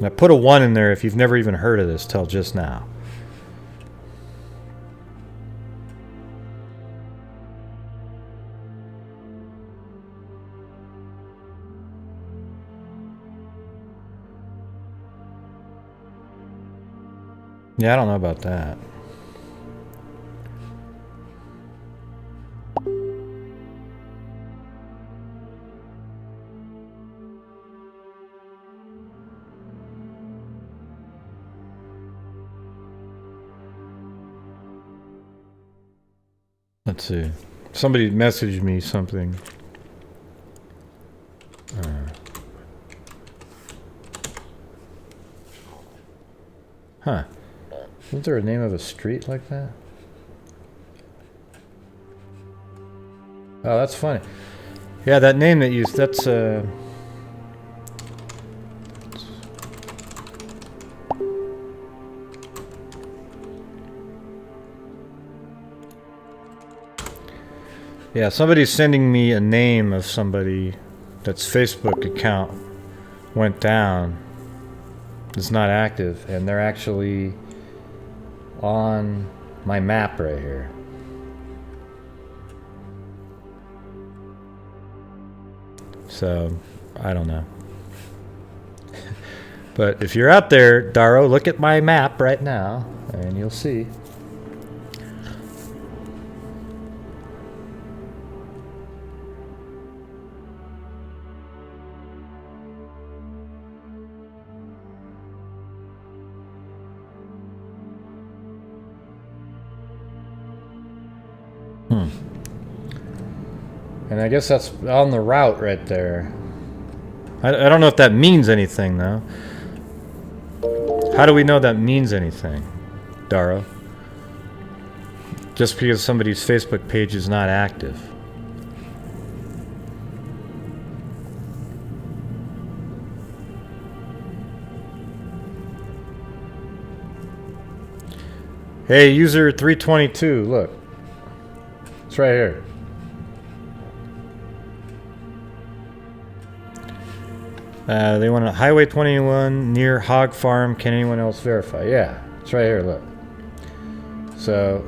Speaker 1: I put a 1 in there if you've never even heard of this till just now. Yeah, I don't know about that. Let's see. Somebody messaged me something. Huh. Isn't there a name of a street like that? Oh, that's funny. Yeah, that name that you... That's Yeah, somebody's sending me a name of somebody that's Facebook account went down. It's not active, and they're actually on my map right here. So, I don't know. But if you're out there, Daro, look at my map right now, and you'll see. And I guess that's on the route right there. I don't know if that means anything, though. How do we know that means anything, Daro? Just because somebody's Facebook page is not active. Hey, user 322, look. It's right here. They want a Highway 21 near Hog Farm. Can anyone else verify? Yeah, it's right here, look. So,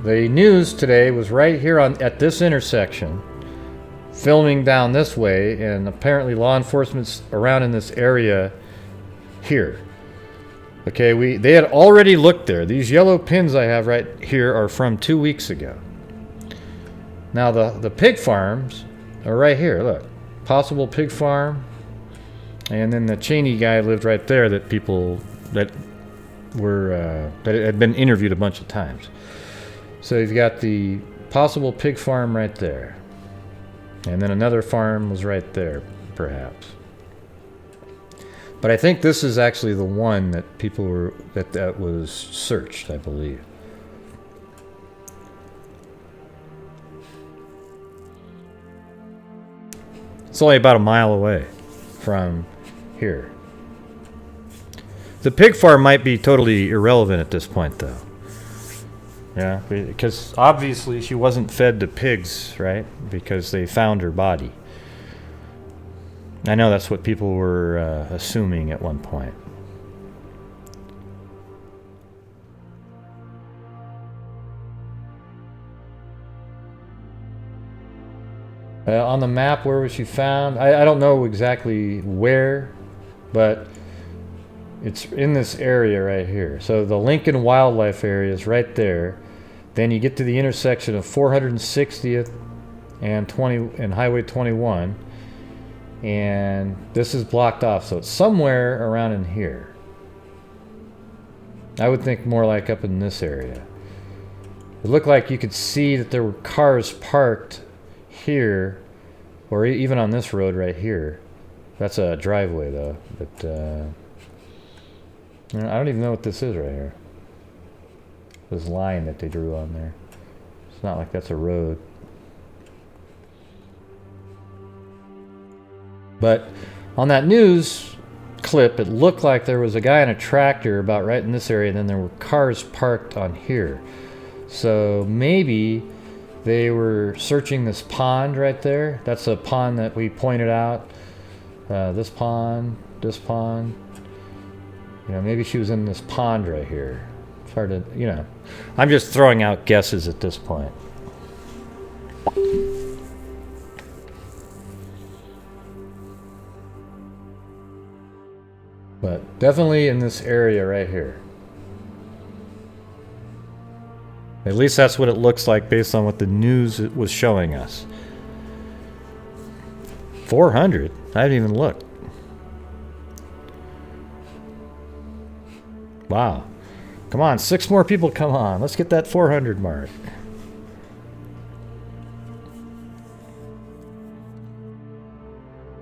Speaker 1: the news today was right here at this intersection, filming down this way, and apparently law enforcement's around in this area here. Okay, they had already looked there. These yellow pins I have right here are from 2 weeks ago. Now the pig farms are right here, look. Possible pig farm. And then the Cheney guy lived right there that people that had been interviewed a bunch of times. So you've got the possible pig farm right there. And then another farm was right there, perhaps. But I think this is actually the one that people were that was searched, I believe. It's only about a mile away from here. The pig farm might be totally irrelevant at this point, though. Yeah, because obviously she wasn't fed to pigs, right? Because they found her body. I know that's what people were assuming at one point. On the map, where was she found? I don't know exactly where, but it's in this area right here. So the Lincoln Wildlife Area is right there. Then you get to the intersection of 460th and Highway 21. And this is blocked off, so it's somewhere around in here. I would think more like up in this area. It looked like you could see that there were cars parked here, or even on this road right here. That's a driveway, though. But I don't even know what this is right here. This line that they drew on there. It's not like that's a road. But on that news clip, it looked like there was a guy in a tractor about right in this area, and then there were cars parked on here. So maybe they were searching this pond right there. That's a pond that we pointed out. This pond. You know, maybe she was in this pond right here. It's hard to, you know. I'm just throwing out guesses at this point. But definitely in this area right here. At least that's what it looks like based on what the news was showing us. 400? I haven't even looked. Wow. Come on, 6 more people come on. Let's get that 400 mark.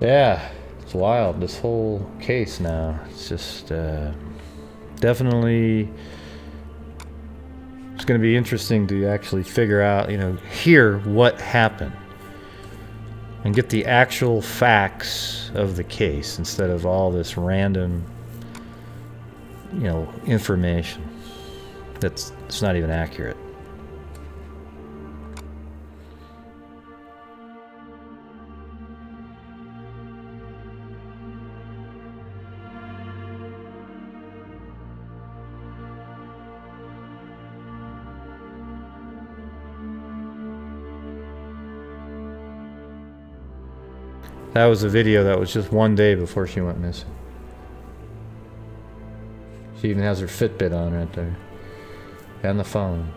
Speaker 1: Yeah, it's wild, this whole case now. It's just definitely... It's going to be interesting to actually figure out, you know, hear what happened. And get the actual facts of the case instead of all this random, you know, information it's not even accurate. That was a video that was just one day before she went missing. She even has her Fitbit on right there. And the phone.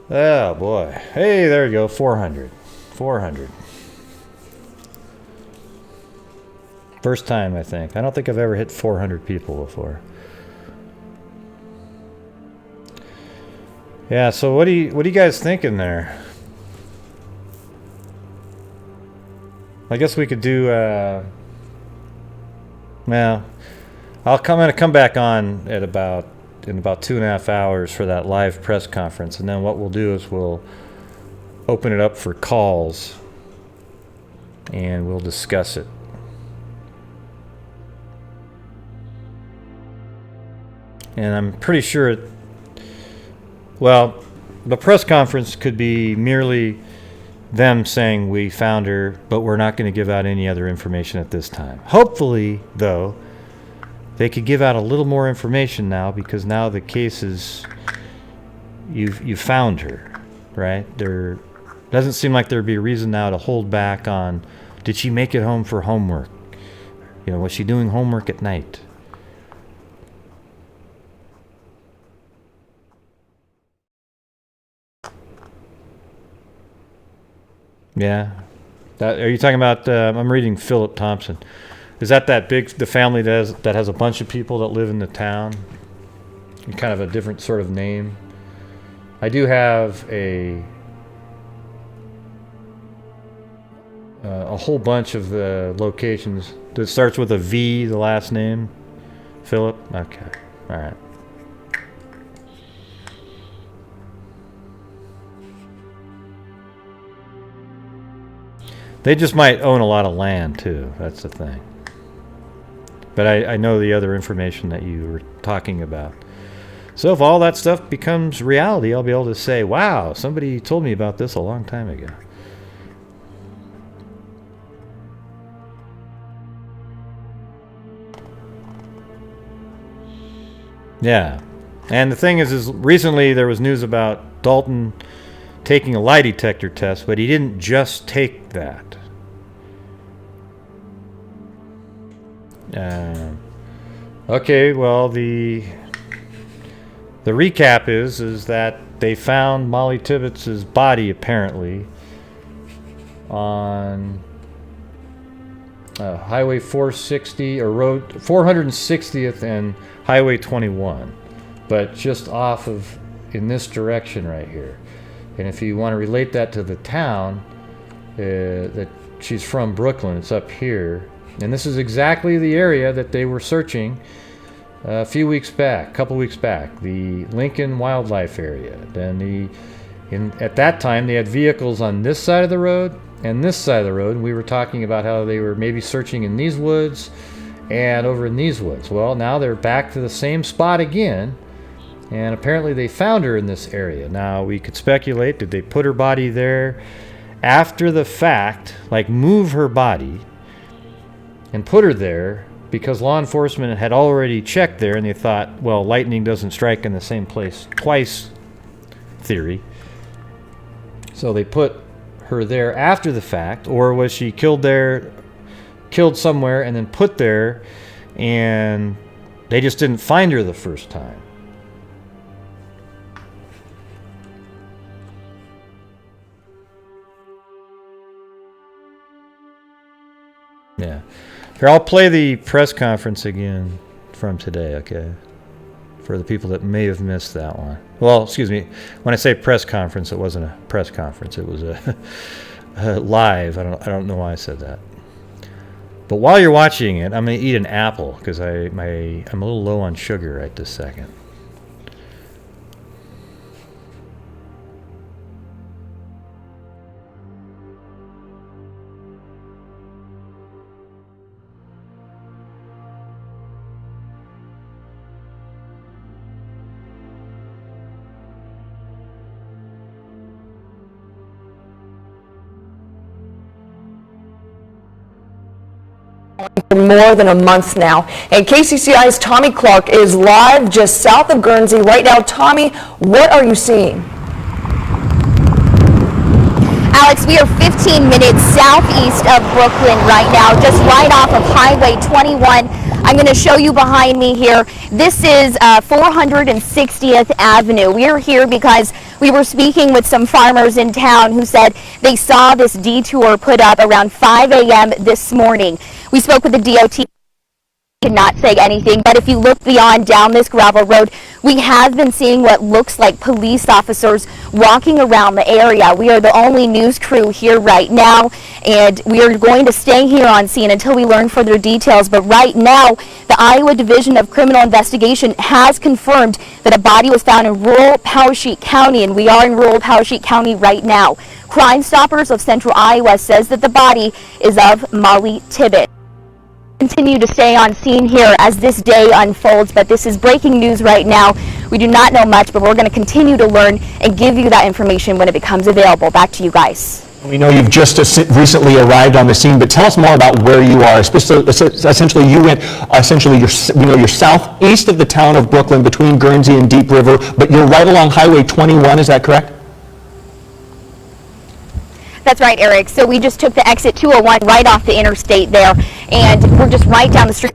Speaker 1: Oh boy. Hey, there you go. 400. 400. First time, I think. I don't think I've ever hit 400 people before. Yeah, so what do you guys thinking there? I guess we could do well, I'm gonna come back on at about in about 2.5 hours for that live press conference, and then what we'll do is we'll open it up for calls and we'll discuss it. And I'm pretty sure well, the press conference could be merely them saying we found her, but we're not going to give out any other information at this time. Hopefully, though, they could give out a little more information now, because now the case is you found her, right? There doesn't seem like there'd be a reason now to hold back on, did she make it home for homework? You know, was she doing homework at night? Yeah. Are you talking about, I'm reading Philip Thompson. Is that the family that has a bunch of people that live in the town? Kind of a different sort of name. I do have a whole bunch of the locations that starts with a V, the last name. Philip? Okay. All right. They just might own a lot of land, too. That's the thing. But I know the other information that you were talking about. So if all that stuff becomes reality, I'll be able to say, wow, somebody told me about this a long time ago. Yeah. And the thing is recently there was news about Dalton taking a lie detector test, but he didn't just take that. Okay, well, the recap is that they found Mollie Tibbetts' body apparently on Highway 460 or Road 460th and Highway 21, but just off of in this direction right here. And if you want to relate that to the town that she's from, Brooklyn, it's up here. And this is exactly the area that they were searching a couple weeks back, the Lincoln Wildlife area. Then at that time they had vehicles on this side of the road and this side of the road, and we were talking about how they were maybe searching in these woods and over in these woods. Well, now they're back to the same spot again, and apparently they found her in this area. Now we could speculate, did they put her body there after the fact, like move her body and put her there because law enforcement had already checked there and they thought, well, lightning doesn't strike in the same place twice theory. So they put her there after the fact, or was she killed somewhere and then put there and they just didn't find her the first time? Yeah. Here, I'll play the press conference again from today, okay? For the people that may have missed that one. Well, excuse me. When I say press conference, it wasn't a press conference. It was a live. I don't know why I said that. But while you're watching it, I'm going to eat an apple because I'm a little low on sugar right this second.
Speaker 3: for more than a month now. And KCCI's Tommy Clark is live just south of Guernsey right now. Tommy, what are you seeing?
Speaker 4: Alex, we are 15 minutes southeast of Brooklyn right now, just right off of Highway 21. I'm going to show you behind me here. This is 460th Avenue. We are here because we were speaking with some farmers in town who said they saw this detour put up around 5 a.m. this morning. We spoke with the DOT. Cannot say anything, but if you look beyond down this gravel road, we have been seeing what looks like police officers walking around the area. We are the only news crew here right now, and we are going to stay here on scene until we learn further details. But right now, the Iowa Division of Criminal Investigation has confirmed that a body was found in rural Powesheik County, and we are in rural Powesheik County right now. Crime Stoppers of Central Iowa says that the body is of Mollie Tibbetts. Continue to stay on scene here as this day unfolds, but this is breaking news right now. We do not know much, but we're going to continue to learn and give you that information when it becomes available. Back to you guys.
Speaker 2: We know you've just recently arrived on the scene, but tell us more about where you are. Essentially, you went you're southeast of the town of Brooklyn between Guernsey and Deep River, but you're right along Highway 21. Is that correct?
Speaker 4: That's right, Eric. So we just took the exit 201 right off the interstate there, and we're just right down the street.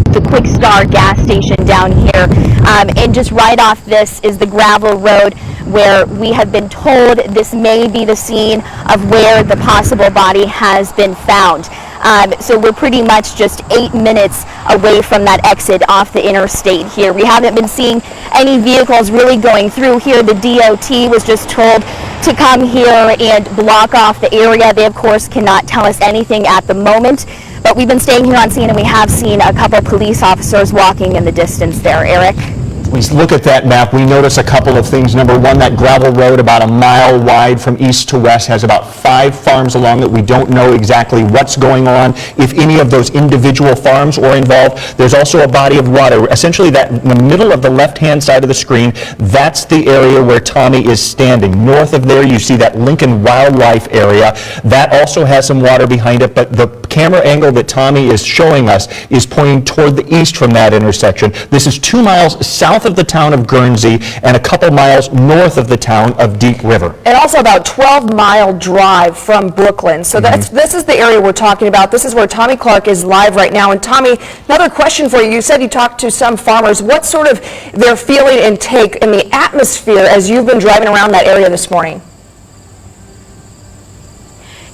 Speaker 4: The Quick Star gas station down here, and just right off this is the gravel road where we have been told this may be the scene of where the possible body has been found. So we're pretty much just 8 minutes away from that exit off the interstate here. We haven't been seeing any vehicles really going through here. The DOT was just told to come here and block off the area. They, of course, cannot tell us anything at the moment, but we've been staying here on scene, and we have seen a couple police officers walking in the distance there. Eric?
Speaker 2: We look at that map, we notice a couple of things. Number one, that gravel road about a mile wide from east to west has about 5 farms along it. We don't know exactly what's going on, if any of those individual farms were involved. There's also a body of water. Essentially, that in the middle of the left-hand side of the screen, that's the area where Tommy is standing. North of there, you see that Lincoln Wildlife area. That also has some water behind it, but the camera angle that Tommy is showing us is pointing toward the east from that intersection. This is 2 miles south of the town of Guernsey and a couple miles north of the town of Deep River.
Speaker 3: And also about 12-mile drive from Brooklyn. So this is the area we're talking about. This is where Tommy Clark is live right now. And Tommy, another question for you. You said you talked to some farmers. What sort of their feeling and take in the atmosphere as you've been driving around that area this morning?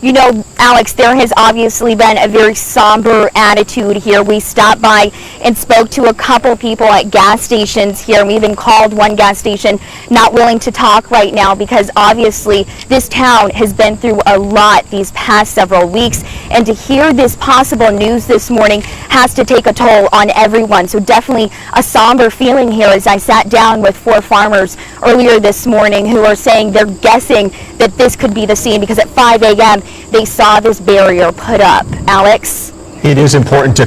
Speaker 4: You know, Alex, there has obviously been a very somber attitude here. We stopped by and spoke to a couple people at gas stations here. We even called one gas station, not willing to talk right now because obviously this town has been through a lot these past several weeks. And to hear this possible news this morning has to take a toll on everyone. So definitely a somber feeling here as I sat down with 4 farmers earlier this morning who are saying they're guessing that this could be the scene because at 5 a.m. they saw this barrier put up. Alex?
Speaker 2: It is important to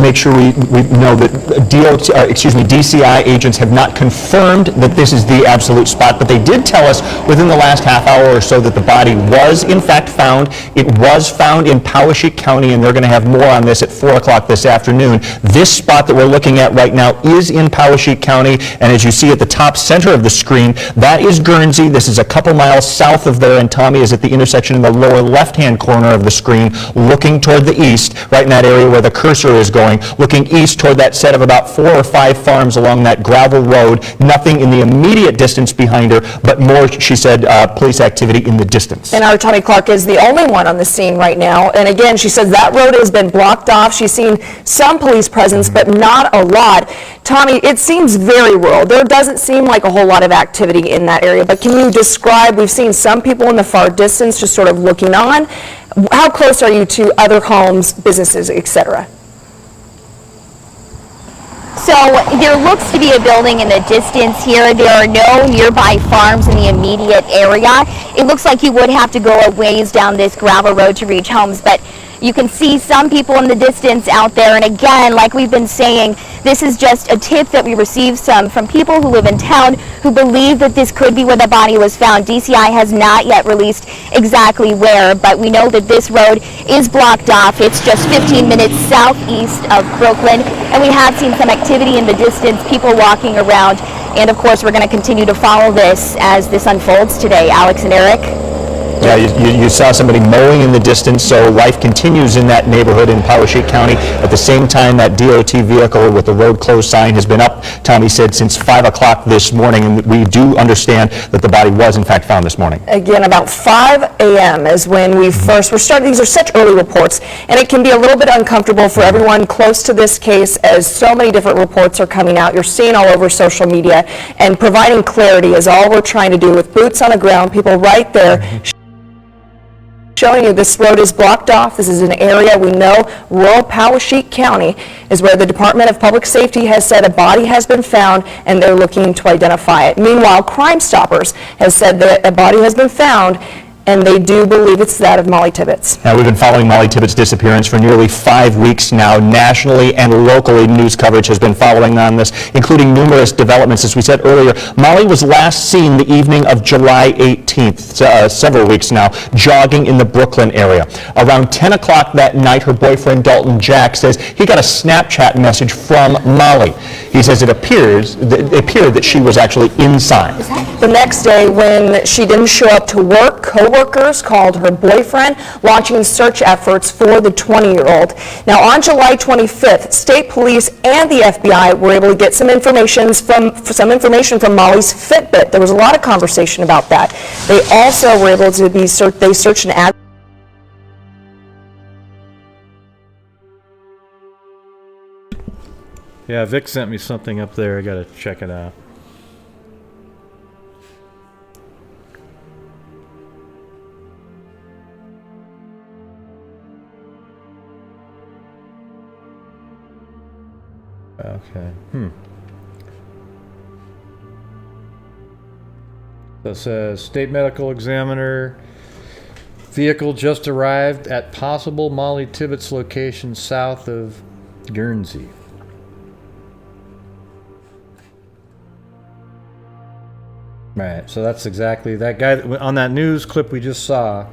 Speaker 2: make sure we know that DCI agents have not confirmed that this is the absolute spot, but they did tell us within the last half hour or so that the body was in fact found. It was found in Powesheik County, and they're going to have more on this at 4 o'clock this afternoon. This spot that we're looking at right now is in Powesheik County, and as you see at the top center of the screen, that is Guernsey. This is a couple miles south of there, and Tommy is at the intersection in the lower left-hand corner of the screen, looking toward the east, right in that area where the cursor is going, looking east toward that set of about 4 or 5 farms along that gravel road. Nothing in the immediate distance behind her, but more, she said, police activity in the distance.
Speaker 3: And our Tommy Clark is the only one on the scene right now. And again, she says that road has been blocked off. She's seen some police presence, but not a lot. Tommy, it seems very rural. There doesn't seem like a whole lot of activity in that area, but can you describe, we've seen some people in the far distance just sort of looking on. How close are you to other homes, businesses, etc.?
Speaker 4: So there looks to be a building in the distance here. There are no nearby farms in the immediate area. It looks like you would have to go a ways down this gravel road to reach homes, but You can see some people in the distance out there, and again, like we've been saying, this is just a tip that we received from people who live in town who believe that this could be where the body was found. DCI has not yet released exactly where, but we know that this road is blocked off. It's just 15 minutes southeast of Brooklyn, and we have seen some activity in the distance, people walking around, and of course we're going to continue to follow this as this unfolds today. Alex and Eric?
Speaker 2: Yeah, you saw somebody mowing in the distance, so life continues in that neighborhood in Poweshiek County. At the same time, that DOT vehicle with the road closed sign has been up, Tommy said, since 5 o'clock this morning, and we do understand that the body was in fact found this morning.
Speaker 3: Again, about 5 a.m. is when we're starting. These are such early reports, and it can be a little bit uncomfortable for everyone close to this case as so many different reports are coming out. You're seeing all over social media, and providing clarity is all we're trying to do with boots on the ground, people right there. Showing you this road is blocked off. This is an area we know, rural Poweshiek County, is where the Department of Public Safety has said a body has been found and they're looking to identify it. Meanwhile, Crime Stoppers has said that a body has been found and they do believe it's that of Mollie Tibbetts.
Speaker 2: Now, we've been following Mollie Tibbetts' disappearance for nearly 5 weeks now. Nationally and locally, news coverage has been following on this, including numerous developments. As we said earlier, Mollie was last seen the evening of July 18th, several weeks now, jogging in the Brooklyn area. Around 10 o'clock that night, her boyfriend Dalton Jack says he got a Snapchat message from Mollie. He says it appeared that she was actually inside.
Speaker 3: The next day, when she didn't show up to work, co-workers called her boyfriend, launching search efforts for the 20-year-old. Now, on July 25th, state police and the FBI were able to get some information from Mollie's Fitbit. There was a lot of conversation about that. They also were able to they searched an ad.
Speaker 1: Yeah, Vic sent me something up there. I gotta check it out. Okay. So it says, State Medical Examiner, vehicle just arrived at possible Mollie Tibbetts location south of Guernsey. Right, so that's exactly that guy on that news clip we just saw.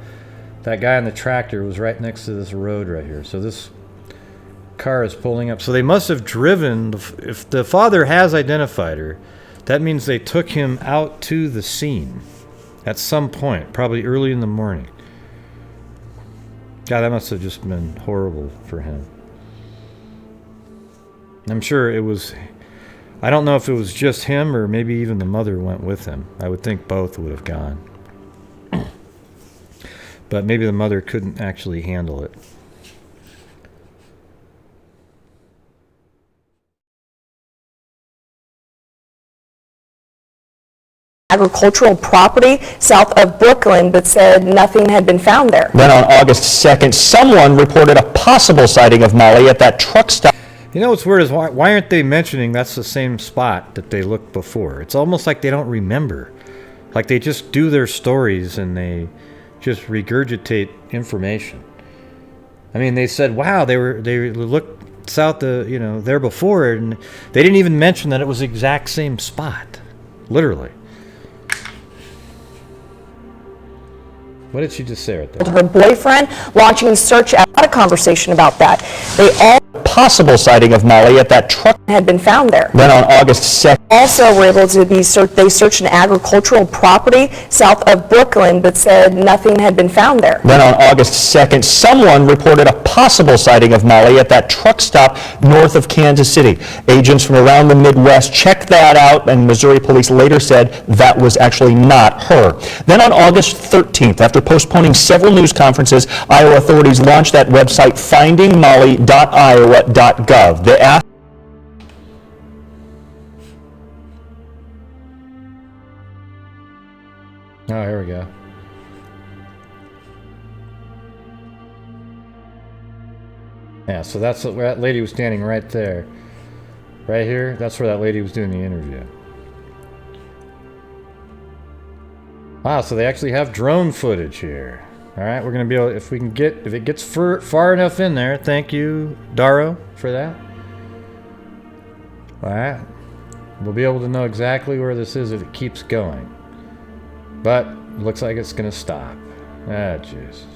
Speaker 1: That guy on the tractor was right next to this road right here. So this car is pulling up. So they must have driven. If the father has identified her, that means they took him out to the scene at some point, probably early in the morning. God, that must have just been horrible for him. I'm sure it was. I don't know if it was just him or maybe even the mother went with him. I would think both would have gone. But maybe the mother couldn't actually handle it.
Speaker 3: Agricultural property south of Brooklyn, but said nothing had been found there.
Speaker 2: Then on August 2nd, someone reported a possible sighting of Mollie at that truck stop.
Speaker 1: You know what's weird is why aren't they mentioning that's the same spot that they looked before? It's almost like they don't remember. Like they just do their stories and they just regurgitate information. I mean, they said, wow, they looked south there before, and they didn't even mention that it was the exact same spot. Literally. What did she just say right there?
Speaker 3: Her boyfriend launching search. A lot of conversation about that. They all
Speaker 2: Possible sighting of Mollie at that truck
Speaker 3: had been found there.
Speaker 2: Then on August 2nd.
Speaker 3: Also were able to they searched an agricultural property south of Brooklyn, but said nothing had been found there.
Speaker 2: Then on August 2nd, someone reported a possible sighting of Mollie at that truck stop north of Kansas City. Agents from around the Midwest checked that out, and Missouri police later said that was actually not her. Then on August 13th, after postponing several news conferences, Iowa authorities launched that website, findingmollie.iowa.gov. They asked
Speaker 1: Oh, here we go. Yeah, so that's where that lady was standing right there. Right here, that's where that lady was doing the interview. Wow, so they actually have drone footage here. All right, we're gonna be able, if it gets far enough in there. Thank you, Daro, for that. All right, we'll be able to know exactly where this is if it keeps going. But it looks like it's gonna stop. Ah, Jesus.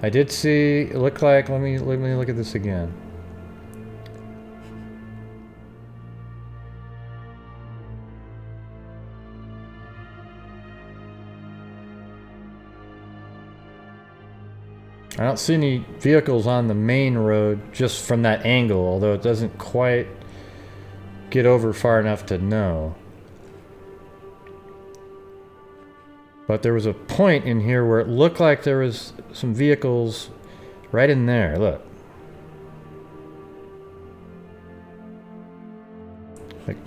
Speaker 1: I did see, it looked like, let me look at this again. I don't see any vehicles on the main road just from that angle, although it doesn't quite get over far enough to know. But there was a point in here where it looked like there was some vehicles right in there. Look. Like,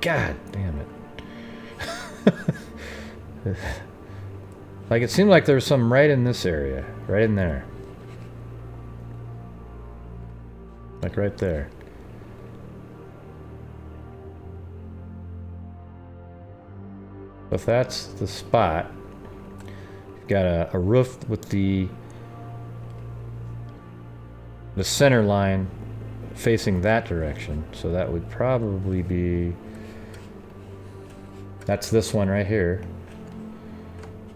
Speaker 1: God damn it. Like, it seemed like there was some right in this area. Right in there. Like right there. If that's the spot, you've got a roof with the center line facing that direction. So that would probably be, that's this one right here.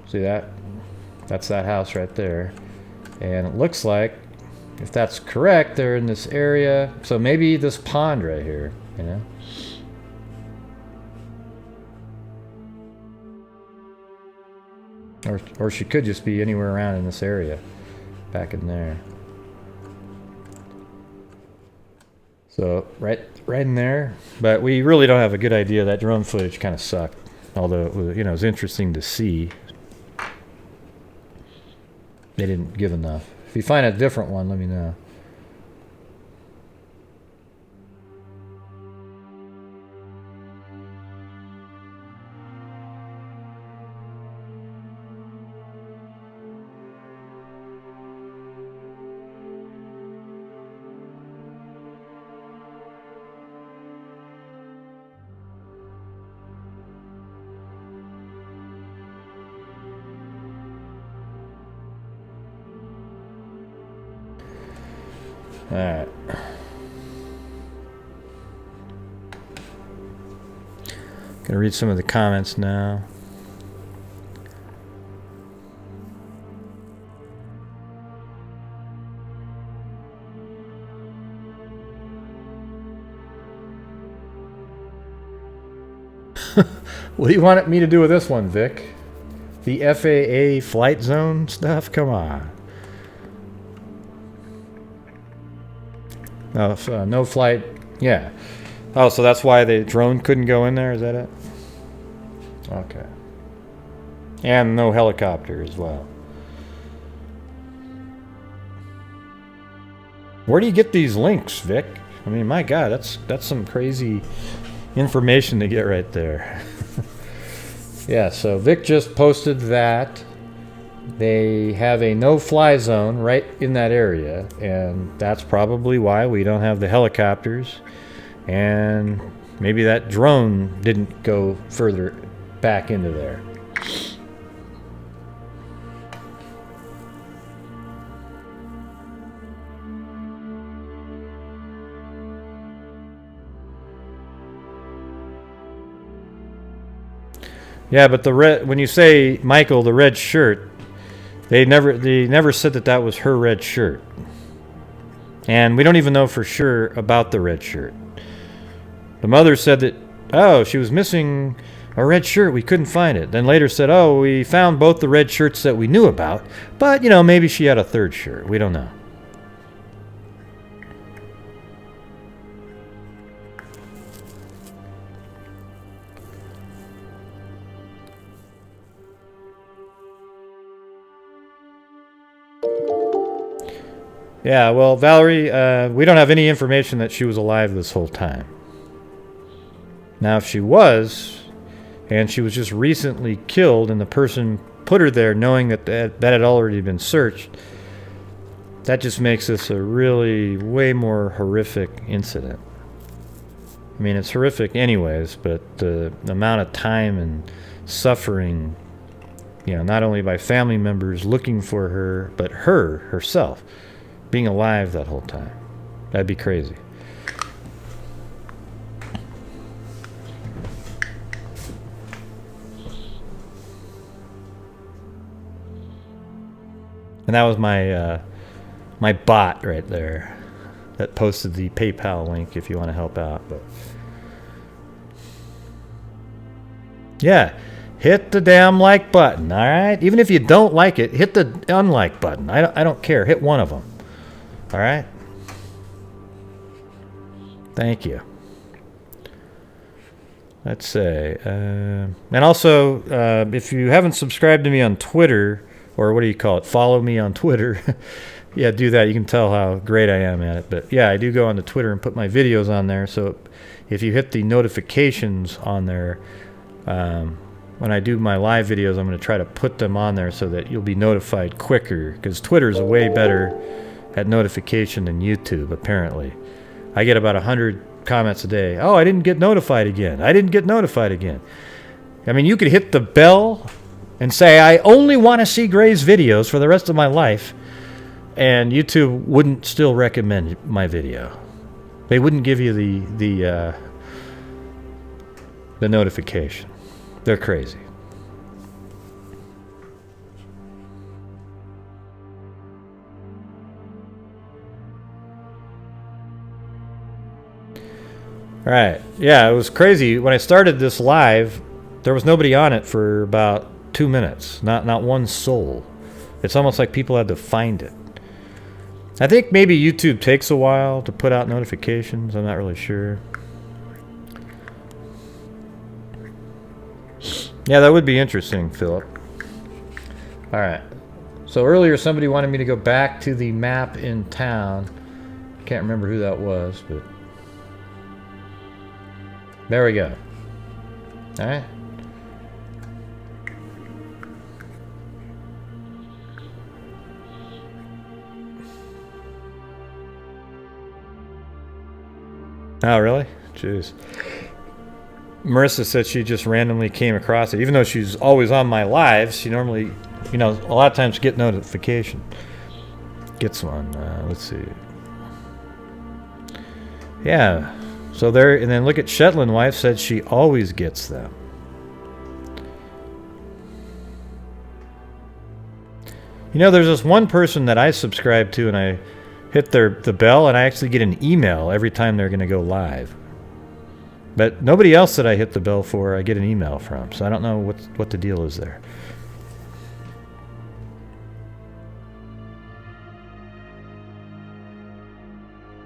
Speaker 1: See that? That's that house right there. And it looks like, if that's correct, they're in this area. So maybe this pond right here, you know? Or she could just be anywhere around in this area. Back in there. So, right in there. But we really don't have a good idea. That drone footage kind of sucked. Although, it was, you know, it was interesting to see. They didn't give enough. If you find a different one, let me know. Alright. Gonna read some of the comments now. What do you want me to do with this one, Vic? The FAA flight zone stuff? Come on. Oh, no flight. Yeah. Oh, so that's why the drone couldn't go in there? Is that it? Okay. And no helicopter as well. Where do you get these links, Vic? I mean, my God, that's some crazy information to get right there. Yeah, so Vic just posted that they have a no-fly zone right in that area, and that's probably why we don't have the helicopters, and maybe that drone didn't go further back into there. Yeah, but the red, when you say Michael, the red shirt, they never said that was her red shirt. And we don't even know for sure about the red shirt. The mother said that, oh, she was missing a red shirt, we couldn't find it. Then later said, oh, we found both the red shirts that we knew about, but, you know, maybe she had a third shirt. We don't know. Yeah, well, Valerie, we don't have any information that she was alive this whole time. Now, if she was, and she was just recently killed, and the person put her there knowing that had already been searched, that just makes this a really way more horrific incident. I mean, it's horrific anyways, but the amount of time and suffering, not only by family members looking for her, but her herself being alive that whole time. That'd be crazy. And that was my my bot right there that posted the PayPal link if you want to help out. But yeah, hit the damn like button, all right? Even if you don't like it, hit the unlike button. I don't care. Hit one of them, all right? Thank you. Let's say, and also, if you haven't subscribed to me on Twitter, or what do you call it? Follow me on Twitter. Yeah, do that. You can tell how great I am at it. But yeah, I do go on to Twitter and put my videos on there. So if you hit the notifications on there, when I do my live videos, I'm going to try to put them on there so that you'll be notified quicker. Because Twitter is way better at notification than YouTube, apparently. I get about 100 comments a day. Oh, I didn't get notified again. I didn't get notified again. I mean, you could hit the bell and say, I only want to see Gray's videos for the rest of my life, and YouTube wouldn't still recommend my video. They wouldn't give you the notification. They're crazy. All right. Yeah, it was crazy. When I started this live, there was nobody on it for about 2 minutes. Not one soul. It's almost like people had to find it. I think maybe YouTube takes a while to put out notifications. I'm not really sure. Yeah, that would be interesting, Philip. All right. So earlier somebody wanted me to go back to the map in town. Can't remember who that was, but there we go. All right. Oh, really? Jeez. Marissa said she just randomly came across it. Even though she's always on my lives, she normally, a lot of times get notification. Gets one. Let's see. Yeah. So there, and then look at Shetland Wife said she always gets them. There's this one person that I subscribe to, and I hit the bell, and I actually get an email every time they're going to go live. But nobody else that I hit the bell for, I get an email from. So I don't know what the deal is there.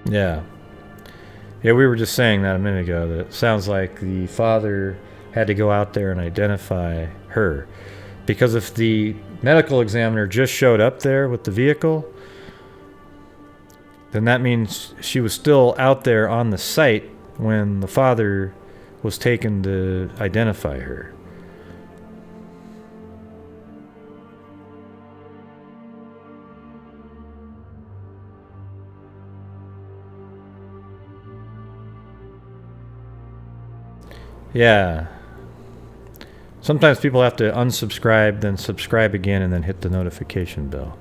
Speaker 1: Yeah. Yeah, we were just saying that a minute ago, that it sounds like the father had to go out there and identify her. Because if the medical examiner just showed up there with the vehicle, then that means she was still out there on the site when the father was taken to identify her. Yeah. Sometimes people have to unsubscribe, then subscribe again, and then hit the notification bell.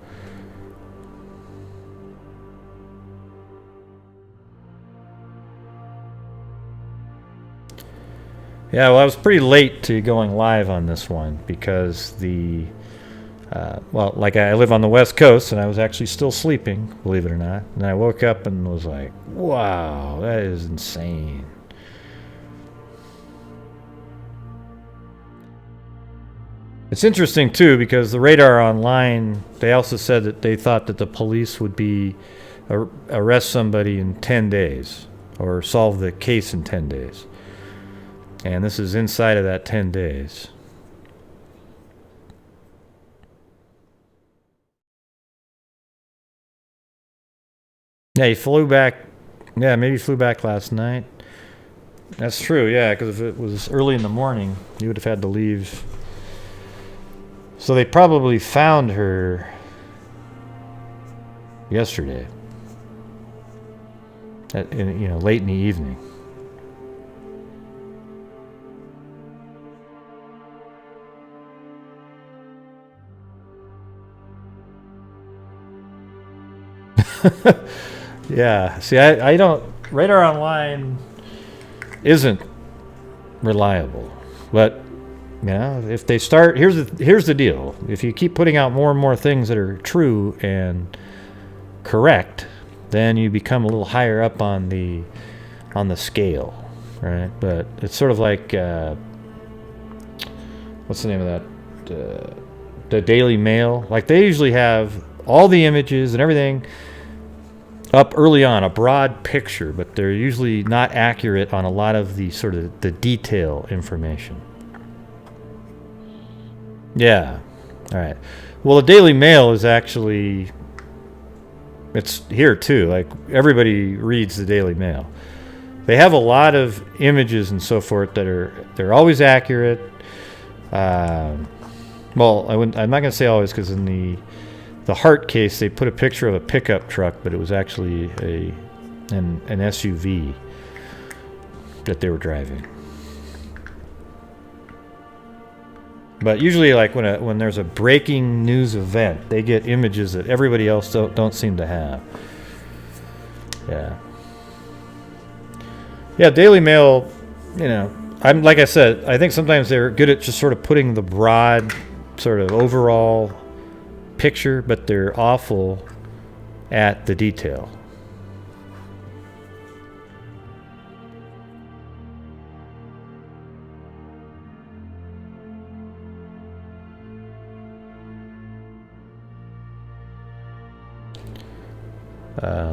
Speaker 1: Yeah, well, I was pretty late to going live on this one because I live on the West Coast, and I was actually still sleeping, believe it or not. And I woke up and was like, wow, that is insane. It's interesting, too, because the radar online, they also said that they thought that the police would arrest somebody in 10 days or solve the case in 10 days. And this is inside of that 10 days. Yeah, he flew back. Yeah, maybe he flew back last night. That's true, yeah, because if it was early in the morning, he would have had to leave. So they probably found her yesterday, late in the evening. Yeah, see, I don't, radar online isn't reliable, but if they start, here's the deal: if you keep putting out more and more things that are true and correct, then you become a little higher up on the scale, right? But it's sort of like what's the name of that? The Daily Mail. Like, they usually have all the images and everything up early on, a broad picture, but they're usually not accurate on a lot of the sort of the detail information. Yeah. All right. Well, the Daily Mail is actually, it's here too. Like, everybody reads the Daily Mail. They have a lot of images and so forth they're always accurate. Well, I'm not going to say always, because in the Hart case, they put a picture of a pickup truck, but it was actually an SUV that they were driving. But usually, like, when there's a breaking news event, they get images that everybody else don't seem to have. Yeah, Daily Mail, I'm, like I said, I think sometimes they're good at just sort of putting the broad sort of overall picture, but they're awful at the detail.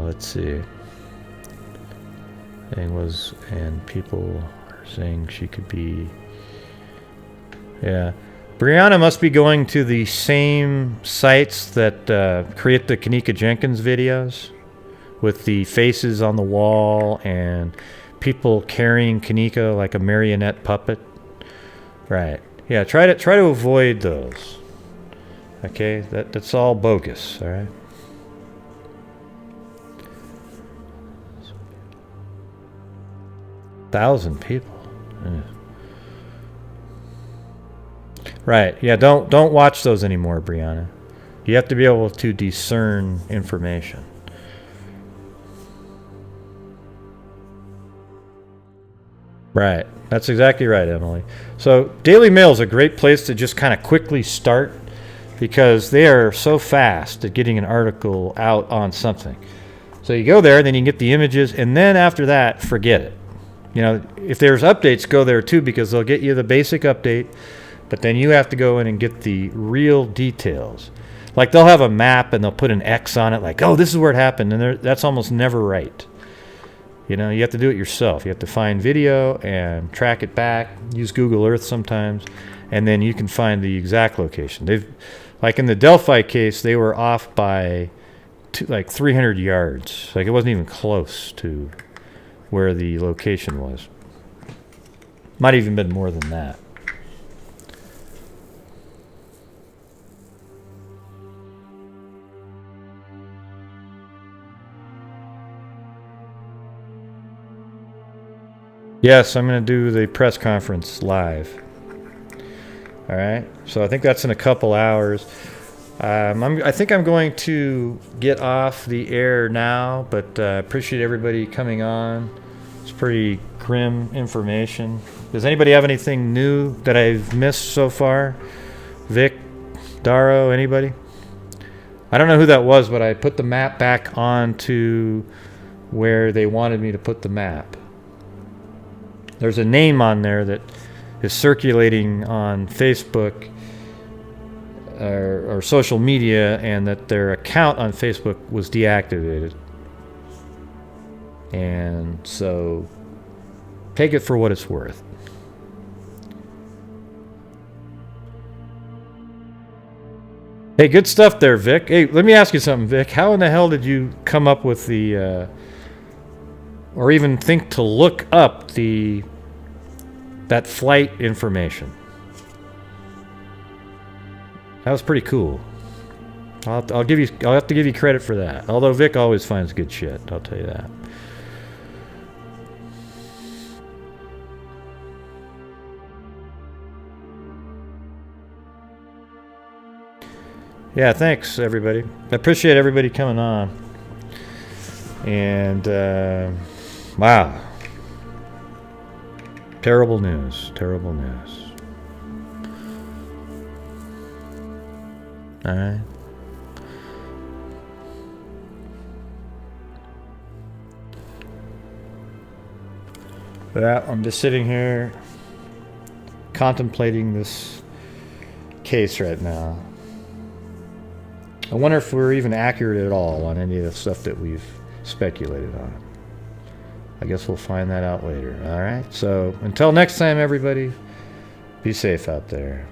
Speaker 1: Let's see. And people are saying she could be. Yeah. Brianna must be going to the same sites that create the Kanika Jenkins videos, with the faces on the wall and people carrying Kanika like a marionette puppet. Right. Yeah, try to avoid those. Okay? That's all bogus, all right? Thousand people. Yeah. Right. Yeah, don't watch those anymore, Brianna. You have to be able to discern information. Right. That's exactly right, Emily. So Daily Mail is a great place to just kind of quickly start, because they are so fast at getting an article out on something. So you go there, then you can get the images, and then after that, forget it. If there's updates, go there too, because they'll get you the basic update, but then you have to go in and get the real details. Like, they'll have a map and they'll put an X on it, like, oh, this is where it happened, and that's almost never right. You have to do it yourself. You have to find video and track it back, use Google Earth sometimes, and then you can find the exact location. Like in the Delphi case, they were off by like 300 yards. Like, it wasn't even close to where the location was. Might even been more than that. Yes, I'm going to do the press conference live. All right. So I think that's in a couple hours. I think I'm going to get off the air now, but appreciate everybody coming on. It's pretty grim information. Does anybody have anything new that I've missed so far? Vic, Daro, anybody? I don't know who that was, but I put the map back onto where they wanted me to put the map. There's a name on there that is circulating on Facebook or social media, and that their account on Facebook was deactivated. And so take it for what it's worth. Hey, good stuff there, Vic. Hey, let me ask you something, Vic. How in the hell did you come up with the or even think to look up that flight information? That was pretty cool. I'll have to give you credit for that. Although Vic always finds good shit, I'll tell you that. Yeah, thanks everybody. I appreciate everybody coming on. And wow. Terrible news. Terrible news. All right. Yeah, I'm just sitting here contemplating this case right now. I wonder if we're even accurate at all on any of the stuff that we've speculated on. I guess we'll find that out later. All right. So until next time, everybody, be safe out there.